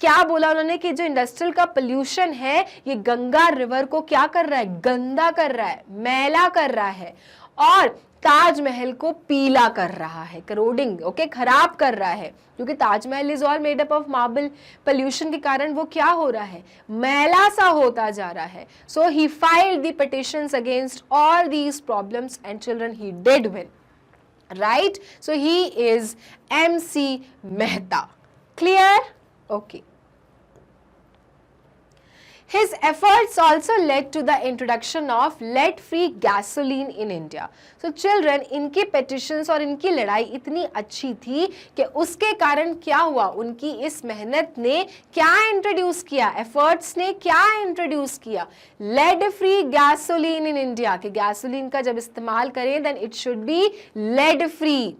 S1: क्या बोला उन्होंने कि जो इंडस्ट्रियल का पोल्यूशन है ये गंगा रिवर को क्या कर रहा है? गंदा कर रहा है, मैला कर रहा है और ताजमहल को पीला कर रहा है, करोडिंग, ओके, खराब कर रहा है, क्योंकि Taj Mahal is all made up of marble. Pollution के कारण वो क्या हो रहा है? मैला सा होता जा रहा है। So he filed the petitions against all these problems and children he did win, right? So he is MC Mehta. Clear? Okay. His efforts also led to the introduction of lead-free gasoline in India. So children, इनकी petitions और इनकी लड़ाई इतनी अच्छी थी कि उसके कारण क्या हुआ? उनकी इस मेहनत ने क्या इंट्रोड्यूस किया? एफर्ट्स ने क्या इंट्रोड्यूस किया? lead-free gasoline in India, कि गैसोलीन का जब इस्तेमाल करें then it should be lead-free.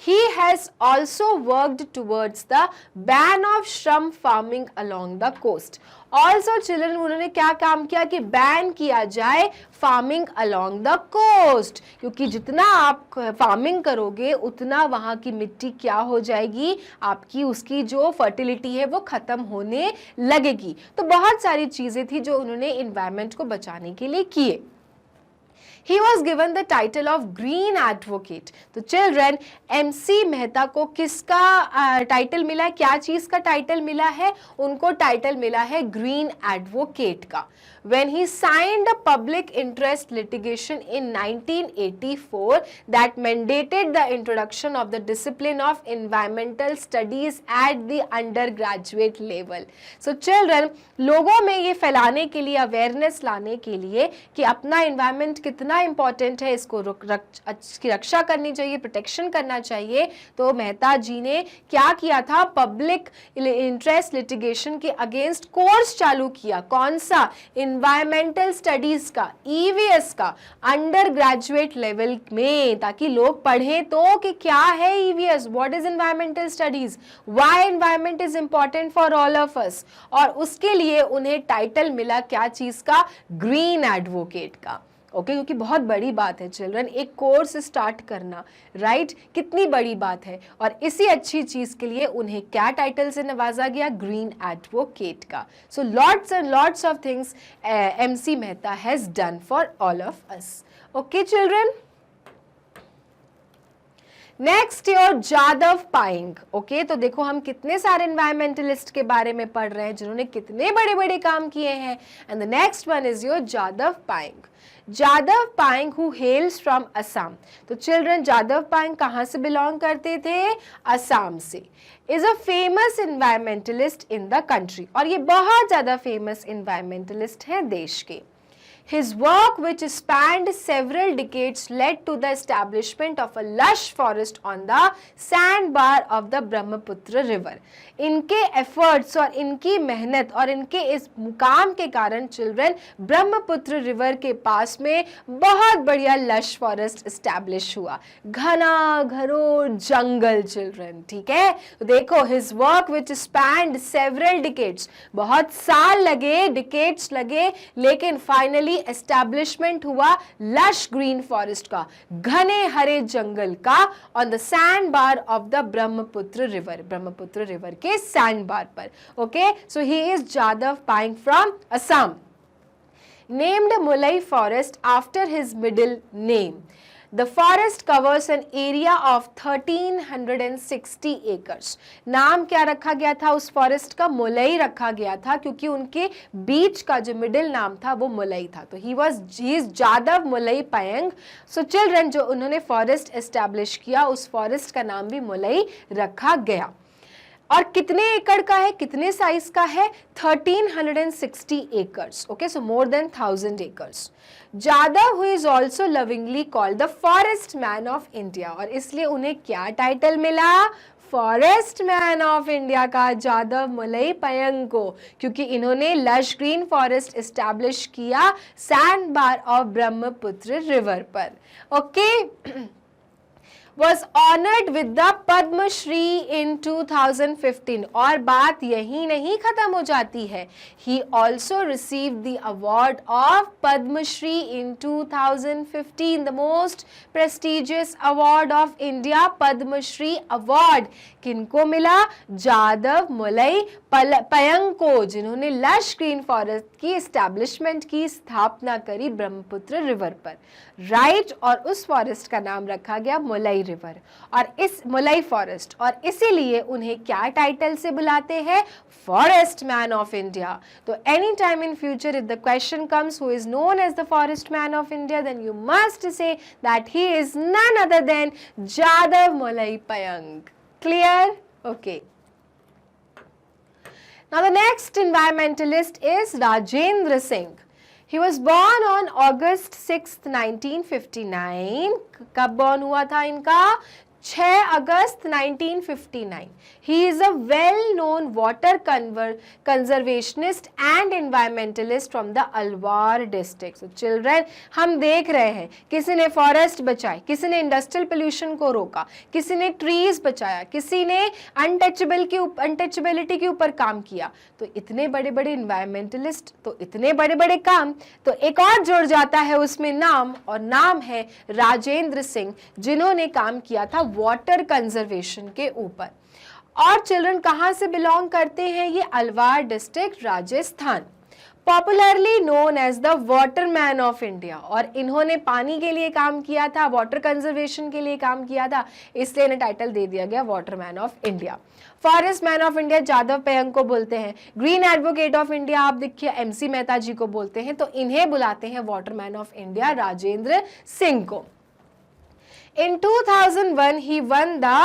S1: He has also worked towards the ban of shrimp farming along the coast. Also children, उन्होंने क्या काम किया कि बैन किया जाए फार्मिंग अलोंग द कोस्ट, क्योंकि जितना आप फार्मिंग करोगे उतना वहाँ की मिट्टी क्या हो जाएगी, आपकी उसकी जो फर्टिलिटी है वो खत्म होने लगेगी। तो बहुत सारी चीज़ें थी जो उन्होंने इन्वायरमेंट को बचाने के लिए किए। He was given the title of Green Advocate. तो चिल्ड्रन MC मेहता को किसका टाइटल मिला है, क्या चीज का टाइटल मिला है? उनको टाइटल मिला है ग्रीन एडवोकेट का। When he signed a public interest litigation in 1984 that mandated the introduction of the discipline of environmental studies at the undergraduate level. So children, लोगों में ये फैलाने के लिए, अवेयरनेस लाने के लिए कि अपना इन्वायरमेंट कितना इंपॉर्टेंट है, इसको इसकी रक्षा करनी चाहिए, प्रोटेक्शन करना चाहिए, तो मेहता जी ने क्या किया था, पब्लिक इंटरेस्ट लिटिगेशन के अगेंस्ट कोर्स चालू किया। कौन सा? इन्वायरमेंटल स्टडीज का, EVS का, अंडर ग्रेजुएट लेवल में, ताकि लोग पढ़ें तो कि क्या है EVS, what is environmental studies, why environment is important for all of अस। और उसके लिए उन्हें टाइटल मिला क्या चीज का? ग्रीन एडवोकेट का। ओके, क्योंकि बहुत बड़ी बात है चिल्ड्रन, एक कोर्स स्टार्ट करना, राइट, कितनी बड़ी बात है। और इसी अच्छी चीज के लिए उन्हें क्या टाइटल से नवाजा गया? ग्रीन एडवोकेट का। So lots and lots of things MC Mehta has done for all of us. Okay children, next your Jadav Payeng. Okay, तो देखो हम कितने सारे एनवायरमेंटलिस्ट के बारे में पढ़ रहे हैं जिन्होंने कितने बड़े बड़े काम किए हैं। And the next one is your Jadav Payeng. Jadav Payeng who hails from Assam. तो चिल्ड्रन, जादव पायेंग कहाँ से बिलोंग करते थे? असम से। Is a famous environmentalist in the country, और ये बहुत ज्यादा फेमस एनवायरमेंटलिस्ट हैं देश के। His work, which spanned several decades, led to the establishment of a lush forest on the sandbar of the Brahmaputra River. इनके efforts और इनकी मेहनत और इनके इस मुकाम के कारण चिल्ड्रन ब्रह्मपुत्र रिवर के पास में बहुत बढ़िया लश फॉरेस्ट एस्टैब्लिश हुआ, घना घरों जंगल चिल्ड्रन, ठीक है। तो देखो, his work which spanned several decades, बहुत साल लगे, decades लगे, लेकिन फाइनली एस्टैब्लिशमेंट हुआ लश ग्रीन फॉरेस्ट का, घने हरे जंगल का, on the sand bar of the Brahmaputra river, Brahmaputra river के सैंड बार पर। Okay, so he is Jadav Payeng from Assam, named Molai forest after his middle name. The forest covers an area of 1360 acres. नाम क्या रखा गया था उस फॉरेस्ट का? मुलई रखा गया था, क्योंकि उनके बीच का जो मिडिल नाम था वो मुलई था। तो he is Jadav Molai Payeng. So children, जो उन्होंने फॉरेस्ट एस्टैब्लिश किया उस फॉरेस्ट का नाम भी मुलई रखा गया। और कितने एकड़ का है, कितने साइज का है? 1360 acres. Okay, so more than 1000 acres. Jadav who is also lovingly called the forest man of India, और इसलिए उन्हें क्या टाइटल मिला? फॉरेस्ट मैन ऑफ इंडिया का, जादव मुलई पायेंग को, क्योंकि इन्होंने लश ग्रीन फॉरेस्ट एस्टैब्लिश किया sand bar of Brahmaputra river पर। Okay, was honored with the Padma Shri in 2015, और बात यही नहीं खत्म हो जाती है, he also received the award of Padma Shri in 2015, the most prestigious award of India, Padma Shri award। किनको मिला? जादव मुलई पायेंग को, जिन्होंने लश ग्रीन फॉरेस्ट की एस्टैब्लिशमेंट की, स्थापना करी ब्रह्मपुत्र रिवर पर, राइट। और उस फॉरेस्ट का नाम रखा गया मुलई रिवर और इस मुलई फॉरेस्ट, और इसीलिए उन्हें क्या टाइटल से बुलाते हैं? Forest man of India. तो any time in future if the question comes who is known as the forest man of India, then you must say that he is none other than Jadav Molai Payeng. Clear? Okay. Now the next environmentalist is Rajendra Singh. He was born on August 6th, 1959. कब born हुआ था इनका? 6 अगस्त 1959. He is a well-known water conservationist and environmentalist from the Alwar district. So children, हम देख रहे हैं किसी ने फॉरेस्ट बचाए, किसी ने इंडस्ट्रियल पोल्यूशन को रोका, किसी ने ट्रीज बचाया, किसी ने अनटचेबिलिटी के ऊपर काम किया। तो इतने बड़े बड़े इन्वायरमेंटलिस्ट, तो इतने बड़े बड़े काम, तो एक और जुड़ जाता है उसमें नाम, और नाम है राजेंद्र सिंह, जिन्होंने काम किया था वाटर कंजर्वेशन के ऊपर। और चिल्ड्रन कहां से बिलोंग करते हैं? ये Alwar district, Rajasthan. Popularly known as the waterman of India, और इन्होंने पानी के लिए काम किया था, वाटर कंजर्वेशन के लिए काम किया था, इसलिए इन्हें टाइटल दे दिया गया waterman of India. Forest man of India Jadav Payeng को बोलते हैं। ग्रीन एडवोकेट ऑफ इंडिया आप देखिए MC मेहता जी को बोलते हैं, तो इन्हें बुलाते हैं Waterman of India, Rajendra Singh को। In 2001, he won the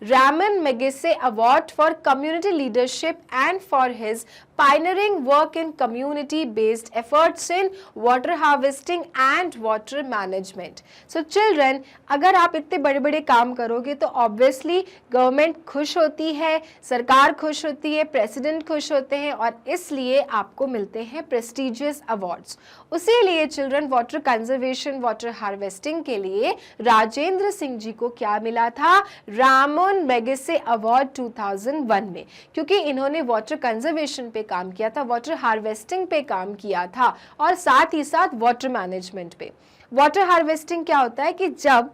S1: Ramon Magsaysay Award for Community Leadership and for his pioneering work in community-based efforts in water harvesting and water management. So children, अगर आप इतने बड़े-बड़े काम करोगे तो obviously गवर्नमेंट खुश होती है, सरकार खुश होती है, प्रेसिडेंट खुश होते हैं, और इसलिए आपको मिलते हैं prestigious awards. उसी लिए children water conservation, water harvesting के लिए राजेंद्र सिंह जी को क्या मिला था? रामन मैगसेसे अवार्ड 2001 में, क्योंकि इन्होंने वाटर कंजर्वेशन पे काम किया था, वाटर हार्वेस्टिंग पे काम किया था, और साथ ही साथ वाटर मैनेजमेंट पे। वाटर हार्वेस्टिंग क्या होता है कि जब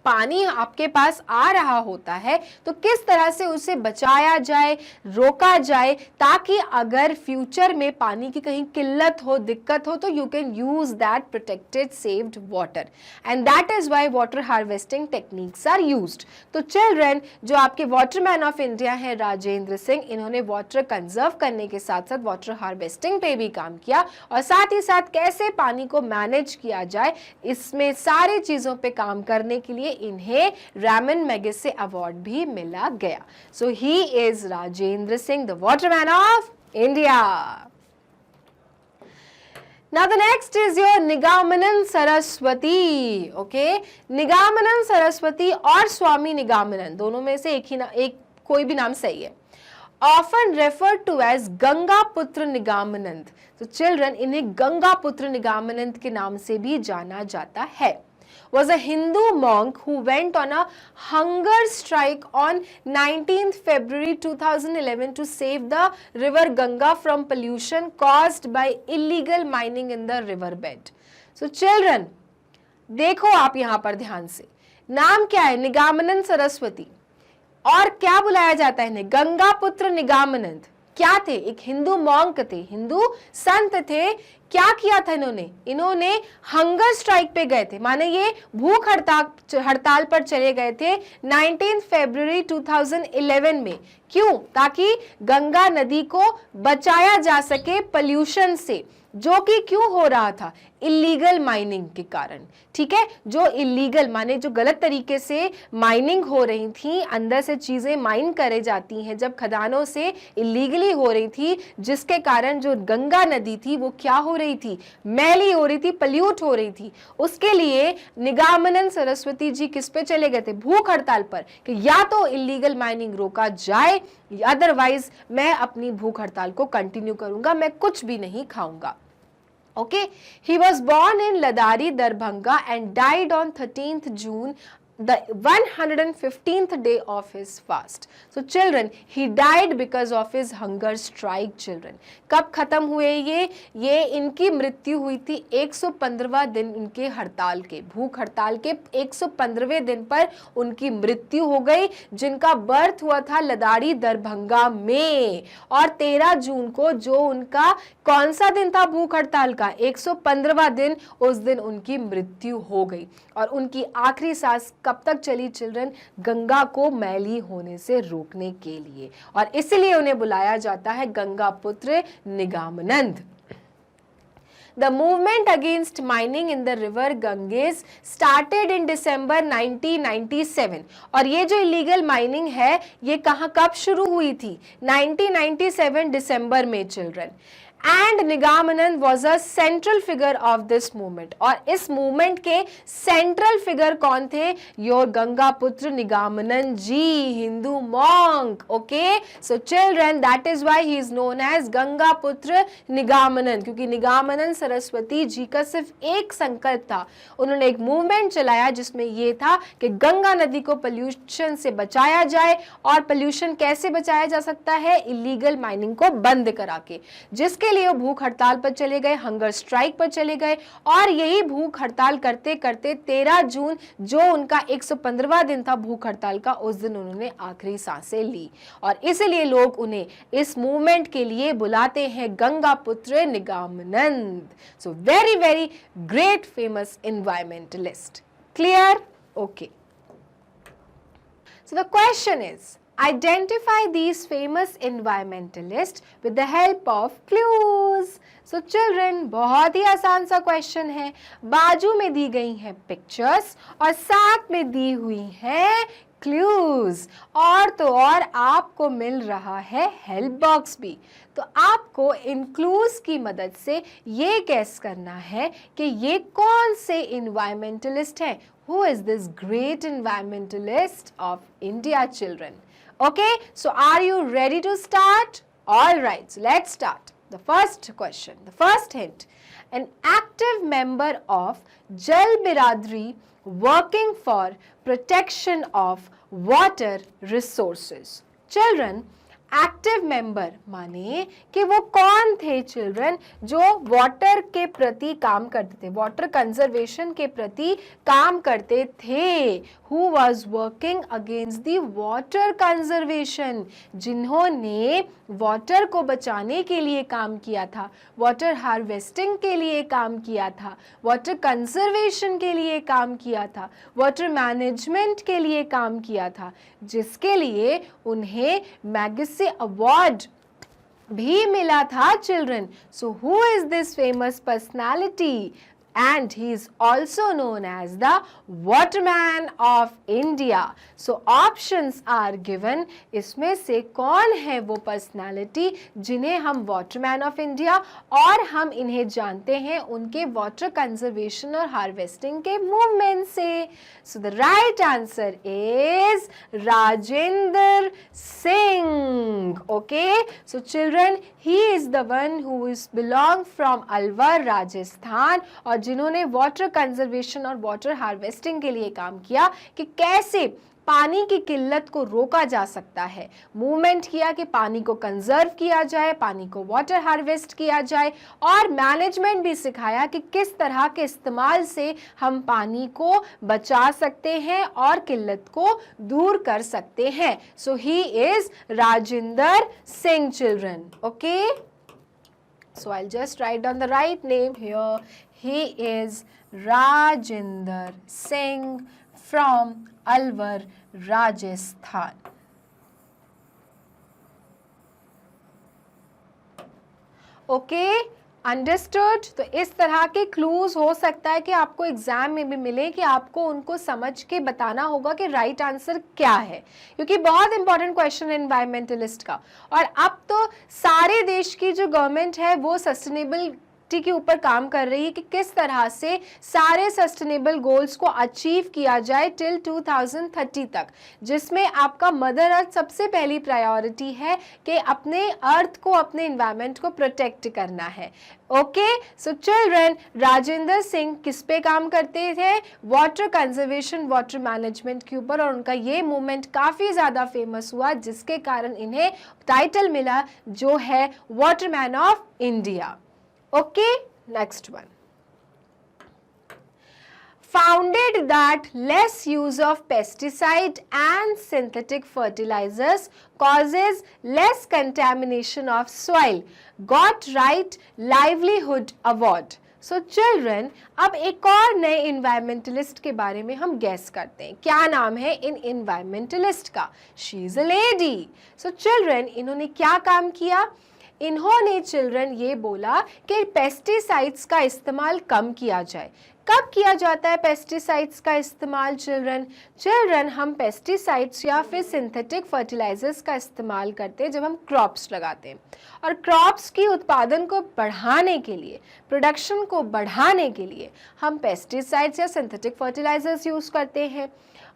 S1: पानी आपके पास आ रहा होता है तो किस तरह से उसे बचाया जाए, रोका जाए, ताकि अगर फ्यूचर में पानी की कहीं किल्लत हो, दिक्कत हो, तो you can use that protected saved water, and that is why water harvesting techniques are used. तो चिल्ड्रन, जो आपके वाटरमैन ऑफ इंडिया हैं राजेंद्र सिंह, इन्होंने वाटर कंजर्व करने के साथ साथ वाटर हार्वेस्टिंग पे भी काम किया, और साथ ही साथ कैसे पानी को मैनेज किया जाए, इसमें सारी चीजों पे काम करने के लिए इन्हें रामन मैगसेसे अवार्ड भी मिला गया। So he is Rajendra Singh, the waterman of India. Now the next is your Nigamananda Saraswati. Okay, Nigamananda Saraswati और स्वामी निगामानंद, दोनों में से एक कोई भी नाम सही है। Often referred to as Ganga पुत्र निगामानंद। तो चिल्ड्रन, इन्हें गंगा पुत्र निगामानंद के नाम से भी जाना जाता है। Was a Hindu monk who went on a hunger strike on 19th February 2011 to save the river Ganga from pollution caused by illegal mining in the riverbed. So children, देखो आप यहाँ पर ध्यान से, नाम क्या है? निगामानंद सरस्वती, और क्या बुलाया जाता है इन्हें? गंगा पुत्र निगामानंद। क्या थे? एक हिंदू मॉन्क थे, हिंदू संत थे। क्या किया था इन्होंने हंगर स्ट्राइक पे गए थे, माने ये भूख हड़ताल पर चले गए थे 19 फरवरी 2011 में। क्यों? ताकि गंगा नदी को बचाया जा सके पोल्यूशन से, जो कि क्यों हो रहा था? इलीगल माइनिंग के कारण। ठीक है, जो इलीगल माने जो गलत तरीके से माइनिंग हो रही थी, अंदर से चीजें माइन करे जाती हैं जब खदानों से, इलीगली हो रही थी, जिसके कारण जो गंगा नदी थी वो क्या हो रही थी? मैली हो रही थी, पल्यूट हो रही थी। उसके लिए निगामानंद सरस्वती जी किस पे चले गए थे? भूख हड़ताल पर, कि या तो इलीगल माइनिंग रोका जाए, अदरवाइज मैं अपनी भूख हड़ताल को कंटिन्यू करूंगा, मैं कुछ भी नहीं खाऊंगा। Okay, he was born in Ladari, Darbhanga, and died on 13th June, the 115th day of his fast. So children, he died because of his hunger strike. Children, कब खत्म हुए ये इनकी मृत्यु हुई थी 115वां दिन इनके हड़ताल के, भूख हड़ताल के 115वें दिन पर उनकी मृत्यु हो गई, जिनका बर्थ हुआ था लदाड़ी दरभंगा में। और 13 जून को जो उनका कौन सा दिन था भूख हड़ताल का? 115वां दिन, उस दिन उनकी मृत्यु हो गई। और उनकी आखिरी सांस कब तक चली चिल्ड्रन? गंगा को मैली होने से रोकने के लिए, और इसलिए उन्हें बुलाया जाता है गंगा पुत्र निगामानंद। The movement against mining in the river Ganges started in December 1997, और ये जो इलीगल माइनिंग है ये कब शुरू हुई थी? 1997 दिसंबर में children. And Nigamanand was a central figure of this movement, और इस मूवमेंट के सेंट्रल फिगर कौन थे? Your Gangaputra Nigamanand ji, Hindu monk. Okay, so children that is why he is known as Gangaputra Nigamanand, क्योंकि निगमानंद सरस्वती जी का सिर्फ एक संकल्प था. उन्होंने एक मूवमेंट चलाया जिसमें यह था कि गंगा नदी को पोल्यूशन से बचाया जाए. और पोल्यूशन कैसे बचाया जा सकता है? इलीगल माइनिंग को बंद करा के, जिसके लिए वो भूख हड़ताल पर चले गए, हंगर स्ट्राइक पर चले गए. और यही भूख हड़ताल करते करते 13 जून जो उनका 115वां दिन था भूख हड़ताल का, उस दिन उन्होंने आखिरी सांसें ली. और इसलिए लोग उन्हें इस मूवमेंट के लिए बुलाते हैं Gangaputra Nigamanand. So very very great famous environmentalist. Clear? Okay. So the question is, identify these famous environmentalists with the help of clues. So children, बहुत ही आसान सा क्वेश्चन है. बाजू में दी गई हैं पिक्चर्स और साथ में दी हुई हैं क्लूज, और तो और आपको मिल रहा है हेल्प बॉक्स भी. तो आपको इन क्लूज की मदद से ये गेस करना है कि ये कौन से इन्वायरमेंटलिस्ट हैं. Who is this great environmentalist of India, children? Okay, so are you ready to start? All right, so let's start. The first question, the first hint. An active member of Jal Biradri working for protection of water resources. Children, active member माने कि वो कौन थे children जो water के प्रति काम करते थे, वाटर कंजर्वेशन के प्रति काम करते थे. Who was working against the water conservation, जिन्होंने वाटर को बचाने के लिए काम किया था, वाटर हार्वेस्टिंग के लिए काम किया था, वाटर कंजर्वेशन के लिए काम किया था, वाटर मैनेजमेंट के लिए काम किया था, जिसके लिए उन्हें मैगसेसे अवार्ड भी मिला था children. So who is this famous personality? And he is also known as the Waterman of India. So options are given. इसमें से कौन है वो पर्सनालिटी जिन्हें हम Waterman of India, और हम इन्हें जानते हैं उनके वाटर कंजर्वेशन और हार्वेस्टिंग के मूवमेंट से. So the right answer is Rajendra Singh. Okay, so children, he is the one who is belong from Alwar, Rajasthan, और जिन्होंने वाटर कंजर्वेशन और वाटर हार्वेस्टिंग के लिए काम किया कि कैसे पानी की किल्लत को रोका जा सकता है. मूवमेंट किया कि पानी को कंजर्व किया जाए, पानी को वाटर हार्वेस्ट किया जाए, और मैनेजमेंट भी सिखाया कि किस तरह के इस्तेमाल से हम पानी को बचा सकते हैं और किल्लत को दूर कर सकते हैं. So he is Rajendra Singh children. Okay, so I'll just write down the right name here. He is Rajendra Singh from Alwar, Rajasthan. Okay, understood. तो इस तरह के क्लूज हो सकता है कि आपको एग्जाम में भी मिले, कि आपको उनको समझ के बताना होगा कि राइट आंसर क्या है, क्योंकि बहुत इंपॉर्टेंट क्वेश्चन है एनवायरमेंटलिस्ट का. और अब तो सारे देश की जो गवर्नमेंट है वो सस्टेनेबल के ऊपर काम कर रही है कि किस तरह से सारे सस्टेनेबल गोल्स को अचीव किया जाए टिल 2030 तक, जिसमें आपका मदर अर्थ सबसे पहली प्रायोरिटी है कि अपने अर्थ को, अपने एनवायरनमेंट को प्रोटेक्ट करना है. Okay, so children, Rajendra Singh किस पे काम करते थे? वाटर कंजर्वेशन, वाटर मैनेजमेंट के ऊपर, और उनका ये मूवमेंट काफ़ी ज़्यादा फेमस हुआ, जिसके कारण इन्हें टाइटल मिला जो है Waterman of India. Okay, next one. Founded that less use of pesticide and synthetic fertilizers causes less contamination of soil, got right livelihood award. So children, अब एक और नए इन्वायरमेंटलिस्ट के बारे में हम गैस करते हैं. क्या नाम है इन इन्वायरमेंटलिस्ट का? She is a lady. So children, इन्होंने क्या काम किया? इन्होंने चिल्ड्रन ये बोला कि पेस्टिसाइड्स का इस्तेमाल कम किया जाए. कब किया जाता है पेस्टिसाइड्स का इस्तेमाल चिल्ड्रन हम पेस्टिसाइड्स या फिर सिंथेटिक फर्टिलाइजर्स का इस्तेमाल करते हैं जब हम क्रॉप्स लगाते हैं, और क्रॉप्स की उत्पादन को बढ़ाने के लिए, प्रोडक्शन को बढ़ाने के लिए हम पेस्टिसाइड्स या सिंथेटिक फर्टिलाइजर्स यूज़ करते हैं।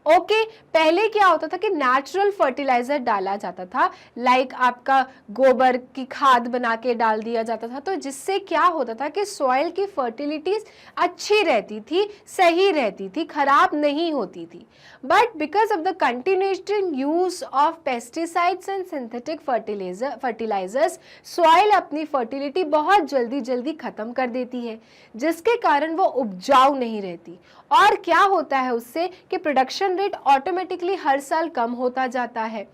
S1: ओके, पहले क्या होता था कि नेचुरल फर्टिलाइजर डाला जाता था, लाइक आपका गोबर की खाद बना के डाल दिया जाता था, तो जिससे क्या होता था कि सॉइल की फर्टिलिटीज अच्छी रहती थी, सही रहती थी, खराब नहीं होती थी। But because of the continuating use of pesticides and synthetic fertilisers soil अपनी फर्टिलिटी बहुत जल्दी जल्दी खत्म कर देती है, जिसके कारण वो उपजाऊ नहीं रहती। और क्या होता है उससे कि प्रोडक्शन रेट ऑटोमेटिकली हर साल कम होता जाता है।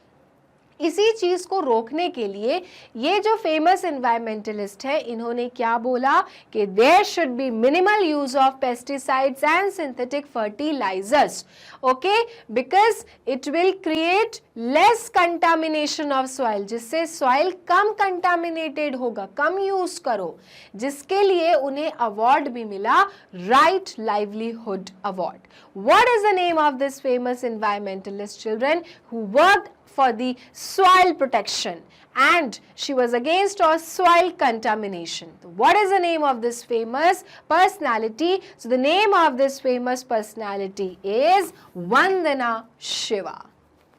S1: इसी चीज को रोकने के लिए ये जो फेमस एनवायरमेंटलिस्ट है, इन्होंने क्या बोला कि there should be minimal use of pesticides and synthetic fertilisers, okay, because it will create less contamination of soil, जिससे सॉइल कम कंटामिनेटेड होगा, कम यूज करो, जिसके लिए उन्हें अवार्ड भी मिला, right livelihood award. What is the name of this famous environmentalist children who worked for the soil protection and she was against all soil contamination? What is the name of this famous personality? So the name of this famous personality is Vandana Shiva.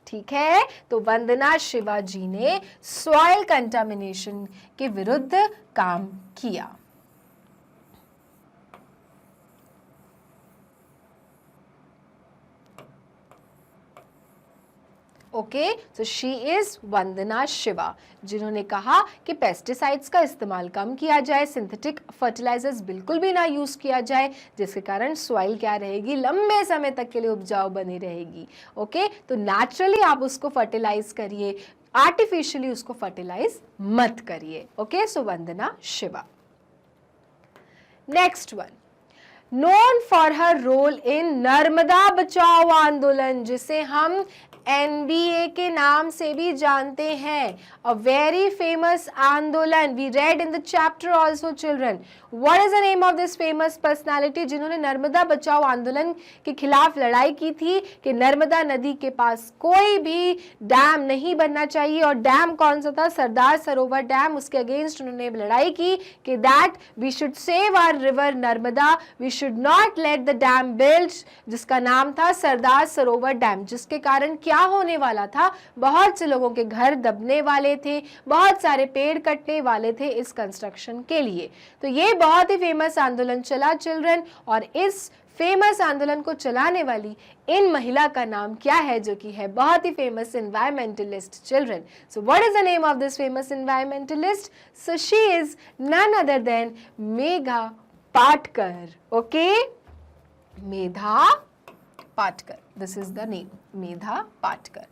S1: ठीक है, तो वंदना शिवा जी ने soil contamination के विरुद्ध काम किया। Okay, so she is वंदना शिवा, जिन्होंने कहा कि पेस्टिसाइड्स का इस्तेमाल कम किया जाए, सिंथेटिक फर्टिलाइजर्स बिल्कुल भी ना यूज किया जाए, जिसके कारण सॉइल क्या रहेगी, लंबे समय तक के लिए उपजाऊ बनी रहेगी। ओके, तो नेचुरली आप उसको फर्टिलाइज करिए, आर्टिफिशियली उसको फर्टिलाइज मत करिए। Okay, so Vandana Shiva. Next one, known for her role in Narmada Bachao Andolan, जिसे हम NBA के नाम से भी जानते हैं, अ वेरी फेमस आंदोलन। We read in the chapter also children. What is the name of this famous personality जिन्होंने नर्मदा बचाओ आंदोलन के खिलाफ लड़ाई की थी कि नर्मदा नदी के पास कोई भी डैम नहीं बनना चाहिए, और डैम कौन सा था, सरदार सरोवर डैम। उसके अगेंस्ट उन्होंने लड़ाई की कि that we should save our river Narmada, we should not let the dam build, जिसका नाम था सरदार सरोवर डैम, जिसके कारण क्या होने वाला था, बहुत से लोगों के घर दबने वाले थे, बहुत सारे पेड़ कटने वाले थे इस कंस्ट्रक्शन के लिए। तो ये बहुत ही फेमस आंदोलन चला चिल्ड्रन, और इस फेमस आंदोलन को चलाने वाली इन महिला का नाम क्या है, जो कि है बहुत ही famous environmentalist children. So what is the name of this famous environmentalist? So she is none other than Megha Patkar. Okay, Medha Patkar, this is the name, Medha Patkar.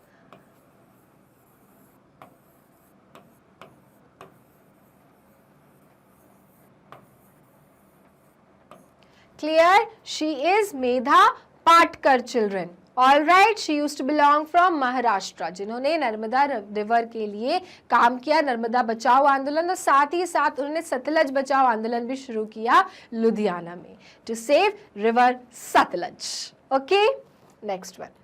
S1: Clear? She is Medha Patkar children. All right, she used to belong from Maharashtra, जिन्होंने Narmada river के लिए काम किया, नर्मदा बचाओ आंदोलन, और साथ ही साथ उन्होंने सतलज बचाओ आंदोलन भी शुरू किया लुधियाना में, to save river Sutlej. Okay, next one,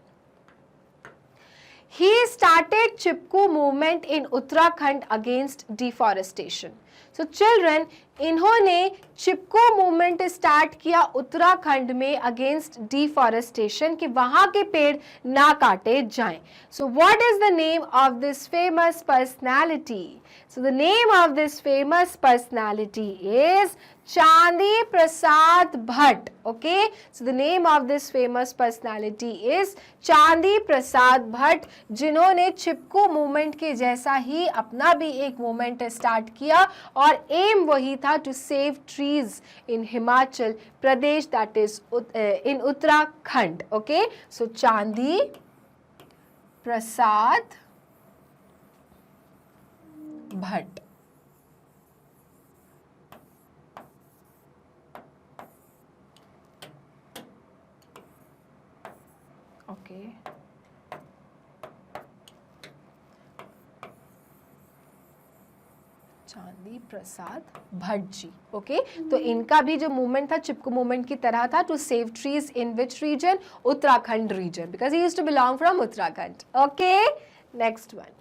S1: he started Chipko movement in Uttarakhand against deforestation. So children, इन्होंने चिपको मूवमेंट स्टार्ट किया उत्तराखंड में अगेंस्ट डिफॉरेस्टेशन, कि वहां के पेड़ ना काटे जाएं। So what is the name of this famous personality? So the name of this famous personality is Chandi Prasad Bhatt. Okay, so the name of this famous personality is Chandi Prasad Bhatt, जिन्होंने चिपको मूवमेंट के जैसा ही अपना भी एक मूवमेंट स्टार्ट किया, और एम वही था to save trees in Himachal Pradesh, that is in Uttarakhand. Okay, so Chandi Prasad Bhatt. Okay, चांदी प्रसाद भट्ट जी। ओके, तो इनका भी जो मूवमेंट था चिपको मूवमेंट की तरह था, to save trees in which region, Uttarakhand region, because he used to belong from Uttarakhand. Okay, next one,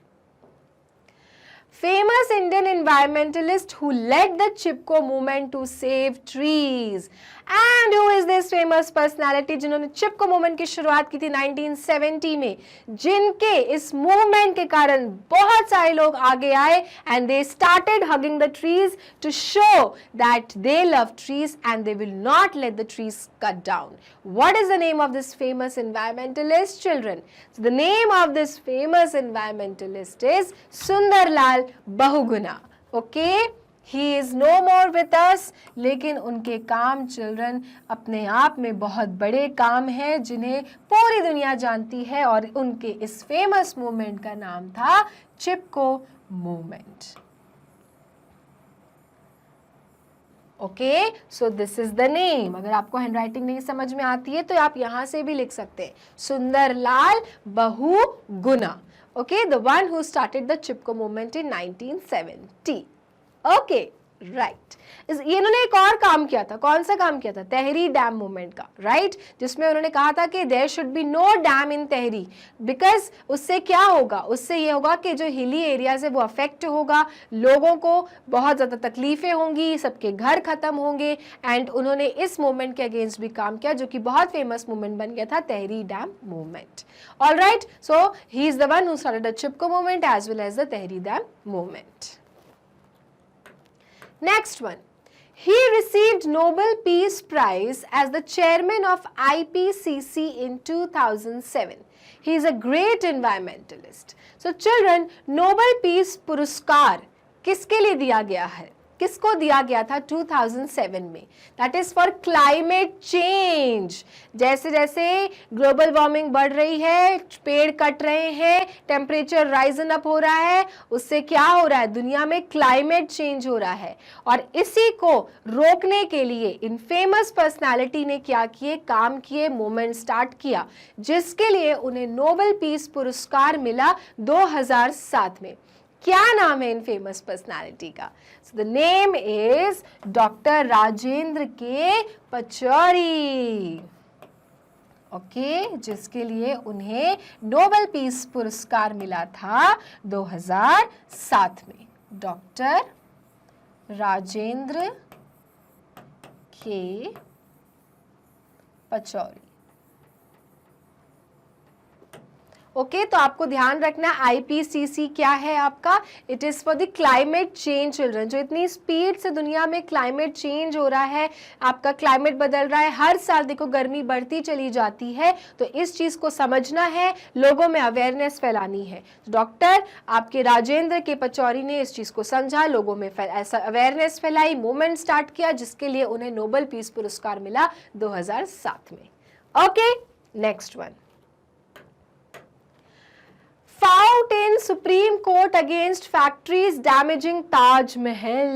S1: famous Indian environmentalist who led the Chipko movement to save trees. And who is this famous personality जिन्होंने चिपको movement की शुरुआत की थी 1970 में, जिनके इस movement के कारण बहुत सारे लोग आगे आए and they started hugging the trees to show that they love trees and they will not let the trees cut down. What is the name of this famous environmentalist, children? So the name of this famous environmentalist is Sundarlal Bahuguna. Okay, he is no more with us, लेकिन उनके काम children अपने आप में बहुत बड़े काम हैं जिन्हें पूरी दुनिया जानती है, और उनके इस फेमस मूवमेंट का नाम था Chipko movement. Okay, so this is the name. अगर आपको हैंडराइटिंग नहीं समझ में आती है तो आप यहां से भी लिख सकते हैं, Sundarlal Bahuguna. Okay, the one who started the Chipko movement in 1970. Okay, right. ये इन्होंने एक और काम किया था, कौन सा काम किया था? तहरी डैम मूवमेंट का, राइट? जिसमें उन्होंने कहा था कि there should be no dam in Tehri, because उससे क्या होगा, उससे ये होगा कि जो हिली एरियाज है वो अफेक्ट होगा, लोगों को बहुत ज़्यादा तकलीफें होंगी, सबके घर खत्म होंगे। एंड उन्होंने इस मूवमेंट के अगेंस्ट भी काम किया, जो कि बहुत फेमस मूवमेंट बन गया था, Tehri dam movement. All right, so he is the one who started the Chipko movement as well as the Tehri dam movement. Next one, he received Nobel Peace Prize as the chairman of IPCC in 2007. He is a great environmentalist. So children, Nobel Peace पुरस्कार किसके लिए दिया गया है? किसको दिया गया था 2007 में? That is for climate change. जैसे जैसे ग्लोबल वार्मिंग बढ़ रही है, पेड़ कट रहे हैं, टेम्परेचर राइजन अप हो रहा है, उससे क्या हो रहा है, दुनिया में क्लाइमेट चेंज हो रहा है। और इसी को रोकने के लिए इन फेमस पर्सनालिटी ने क्या किए, काम किए, मूवमेंट स्टार्ट किया, जिसके लिए उन्हें नोबेल पीस पुरस्कार मिला 2007 में। क्या नाम है इन फेमस पर्सनालिटी का? सो the name is doctor Rajendra के पचौरी। ओके, जिसके लिए उन्हें नोबेल पीस पुरस्कार मिला था 2007 में। डॉक्टर राजेंद्र के पचौरी। ओके, तो आपको ध्यान रखना आईपीसीसी क्या है आपका, it is for the climate change children. जो इतनी स्पीड से दुनिया में क्लाइमेट चेंज हो रहा है, आपका क्लाइमेट बदल रहा है, हर साल देखो गर्मी बढ़ती चली जाती है, तो इस चीज को समझना है, लोगों में अवेयरनेस फैलानी है। डॉक्टर आपके राजेंद्र के पचौरी ने इस चीज को समझा, लोगों में ऐसा अवेयरनेस फैलाई, मूवमेंट स्टार्ट किया, जिसके लिए उन्हें नोबेल पीस पुरस्कार मिला 2007 में। Okay, next one, fought in Supreme Court against factories damaging Taj Mahal.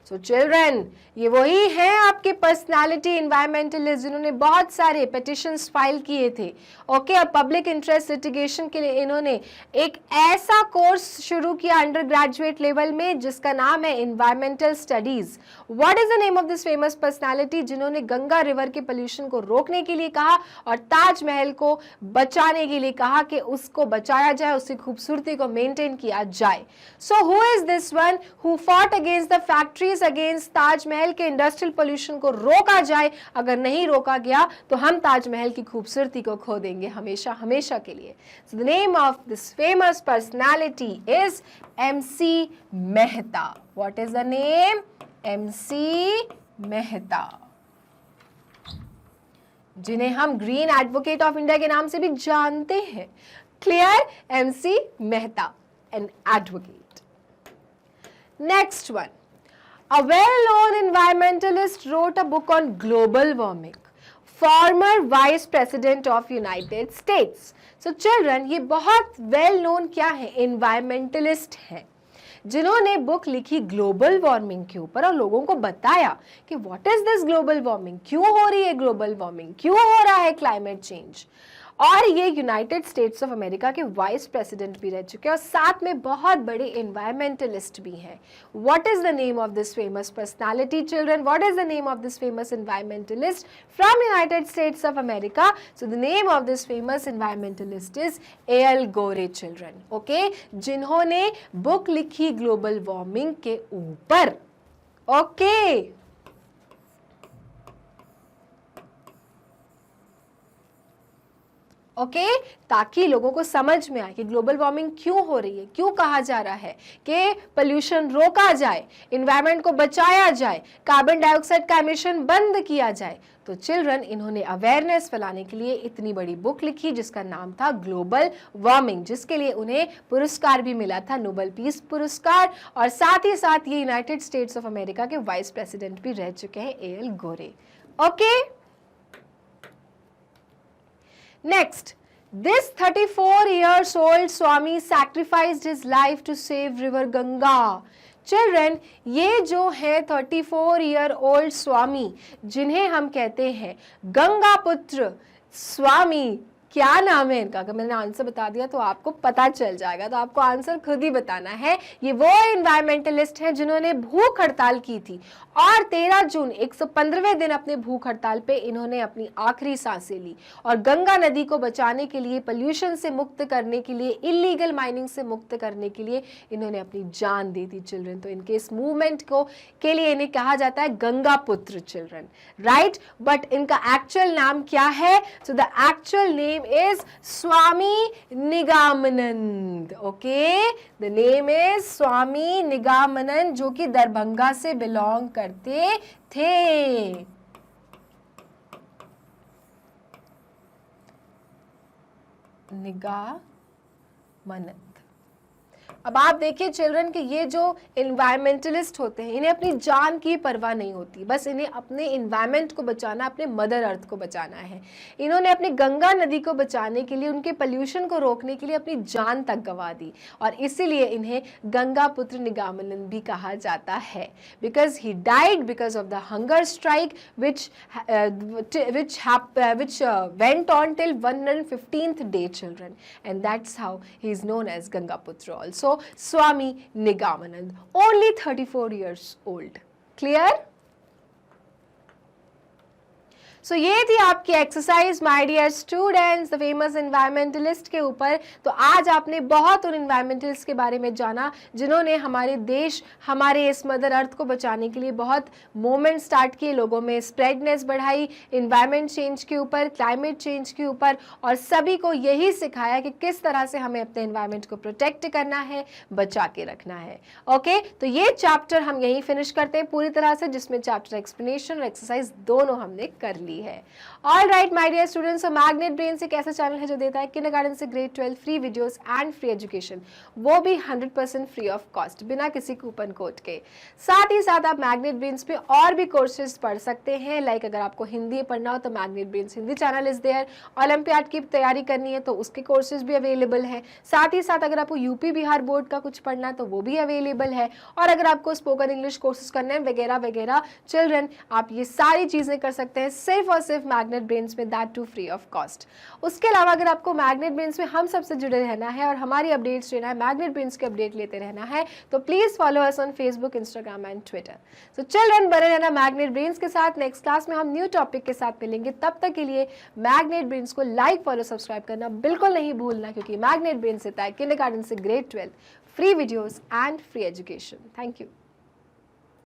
S1: So children, ये वही हैं आपके पर्सनालिटी एनवायरमेंटलिस्ट जिन्होंने बहुत सारे पिटिशंस फाइल किए थे। ओके, अब पब्लिक इंटरेस्ट लिटिगेशन के लिए इन्होंने एक ऐसा कोर्स शुरू किया अंडर ग्रेजुएट लेवल में जिसका नाम है environmental studies. What is the name of this famous personality जिन्होंने गंगा रिवर के पोल्यूशन को रोकने के लिए कहा और ताजमहल को बचाने के लिए कहा कि उसको बचाया जाए, उसकी खूबसूरती को मेंटेन किया जाए। So who is this one who fought against the factories, against Taj Mahal के इंडस्ट्रियल पोल्यूशन को रोका जाए? अगर नहीं रोका गया तो हम ताजमहल की खूबसूरती को खो देंगे हमेशा हमेशा के लिए। सो the name of this famous personality is MC Mehta. What is the name? MC Mehta, जिन्हें हम ग्रीन एडवोकेट ऑफ इंडिया के नाम से भी जानते हैं। Clear? MC Mehta, an advocate. Next one, a well-known environmentalist wrote a book on global warming, former vice president of United States. So children, ये बहुत well known क्या है, environmentalist हैं जिन्होंने बुक लिखी ग्लोबल वार्मिंग के ऊपर और लोगों को बताया कि what is this global warming, क्यों हो रही है ग्लोबल वार्मिंग, क्यों हो रहा है क्लाइमेट चेंज। और ये यूनाइटेड स्टेट्स ऑफ अमेरिका के वाइस प्रेसिडेंट भी रह चुके हैं और साथ में बहुत बड़े एनवायरमेंटलिस्ट भी हैं। What is the name of this famous personality children? What is the name of this famous environmentalist from United states of America? So the name of this famous environmentalist is L Gore children. Okay, जिन्होंने book लिखी global warming के ऊपर। Okay okay ताकि लोगों को समझ में आए कि ग्लोबल वार्मिंग क्यों हो रही है, क्यों कहा जा रहा है कि पोल्यूशन रोका जाए, इन्वायरमेंट को बचाया जाए, कार्बन डाइऑक्साइड का एमिशन बंद किया जाए। तो चिल्ड्रन, इन्होंने अवेयरनेस फैलाने के लिए इतनी बड़ी बुक लिखी जिसका नाम था ग्लोबल वार्मिंग, जिसके लिए उन्हें पुरस्कार भी मिला था, नोबेल पीस पुरस्कार। और साथ ही साथ ये यूनाइटेड स्टेट्स ऑफ अमेरिका के वाइस प्रेसिडेंट भी रह चुके हैं, L Gore. Okay, next, this 34 years old Swami sacrificed his life to save river Ganga. Children, ये जो है 34 year old स्वामी, जिन्हें हम कहते हैं गंगा पुत्र स्वामी, क्या नाम है इनका? अगर मैंने आंसर बता दिया तो आपको पता चल जाएगा, तो आपको आंसर खुद ही बताना है। ये वो एनवायरमेंटलिस्ट हैं जिन्होंने भूख हड़ताल की थी और 13 जून 115वें दिन अपने भूख हड़ताल पे इन्होंने अपनी आखिरी सांसें ली और गंगा नदी को बचाने के लिए, पोल्यूशन से मुक्त करने के लिए, इलीगल माइनिंग से मुक्त करने के लिए इन्होंने अपनी जान दे दी चिल्ड्रन। तो इनके इस मूवमेंट को के लिए इन्हें कहा जाता है गंगा पुत्र चिल्ड्रन, राइट? बट इनका एक्चुअल नाम क्या है? So the actual name is Swami Nigamanand. Okay, the name is Swami Nigamanand, जो कि दरभंगा से बिलोंग करते थे। निगामनंद। अब आप देखिए चिल्ड्रन कि ये जो इन्वायरमेंटलिस्ट होते हैं, इन्हें अपनी जान की परवाह नहीं होती, बस इन्हें अपने इन्वायरमेंट को बचाना, अपने मदर अर्थ को बचाना है। इन्होंने अपनी गंगा नदी को बचाने के लिए, उनके पोल्यूशन को रोकने के लिए अपनी जान तक गंवा दी और इसीलिए इन्हें गंगा पुत्र निगामानंद भी कहा जाता है, because he died because of the hunger strike which went on till 115th day children, and that's how he is known as Ganga Putra also. Swami Nigamanand, only 34 years old. Clear? So ये थी आपकी exercise my dear students, the famous environmentalist के ऊपर। तो आज आपने बहुत उन एनवायरमेंटलिस्ट के बारे में जाना जिन्होंने हमारे देश, हमारे इस मदर अर्थ को बचाने के लिए बहुत मूवमेंट स्टार्ट किए, लोगों में स्प्रेडनेस बढ़ाई एनवायरमेंट चेंज के ऊपर, क्लाइमेट चेंज के ऊपर, और सभी को यही सिखाया कि किस तरह से हमें अपने एनवायरमेंट को प्रोटेक्ट करना है, बचा के रखना है। ओके, तो ये चैप्टर हम यहीं फिनिश करते हैं पूरी तरह से, जिसमें चैप्टर एक्सप्लेनेशन और एक्सरसाइज दोनों हमने कर ली है। All right my dear students, magnet brains एक ऐसा चैनल है जो देता है किंडरगार्टन से grade 12 free videos and free education, वो भी 100% फ्री ऑफ कॉस्ट, बिना किसी कूपन कोड के। साथ ही साथ आप मैग्नेट ब्रेन्स पे और भी कोर्सेज पढ़ सकते हैं, लाइक अगर आपको हिंदी पढ़ना हो तो magnet brains Hindi channel is there, olympiad की तैयारी करनी है तो उसके कोर्सेज भी अवेलेबल है। साथ ही साथ अगर आपको यूपी बिहार बोर्ड का कुछ पढ़ना है तो वो भी अवेलेबल है, और अगर आपको स्पोकन इंग्लिश कोर्सेज करने हैं वगैरह वगैरह चिल्ड्रन, आप ये सारी चीजें कर सकते हैं सिर्फ और सिर्फ मैग्नेट ब्रेन्स में, that too free of cost. उसके अलावा अगर आपको मैग्नेट ब्रेन्स में हम सबसे जुड़े रहना है और हमारी अपडेट्स लेना है, मैग्नेट ब्रेन्स के अपडेट लेते रहना है, तो please follow us on Facebook, Instagram and Twitter. So children, बने रहना मैग्नेट ब्रेन्स के साथ। नेक्स्ट क्लास में हम न्यू टॉपिक के साथ मिलेंगे, तब तक के लिए मैग्नेट ब्रेन्स को लाइक, फॉलो, सब्सक्राइब करना बिल्कुल नहीं भूलना, क्योंकि मैग्नेट ब्रेन्स देता है किंडरगार्टन से grade 12 free videos and free education. Thank you.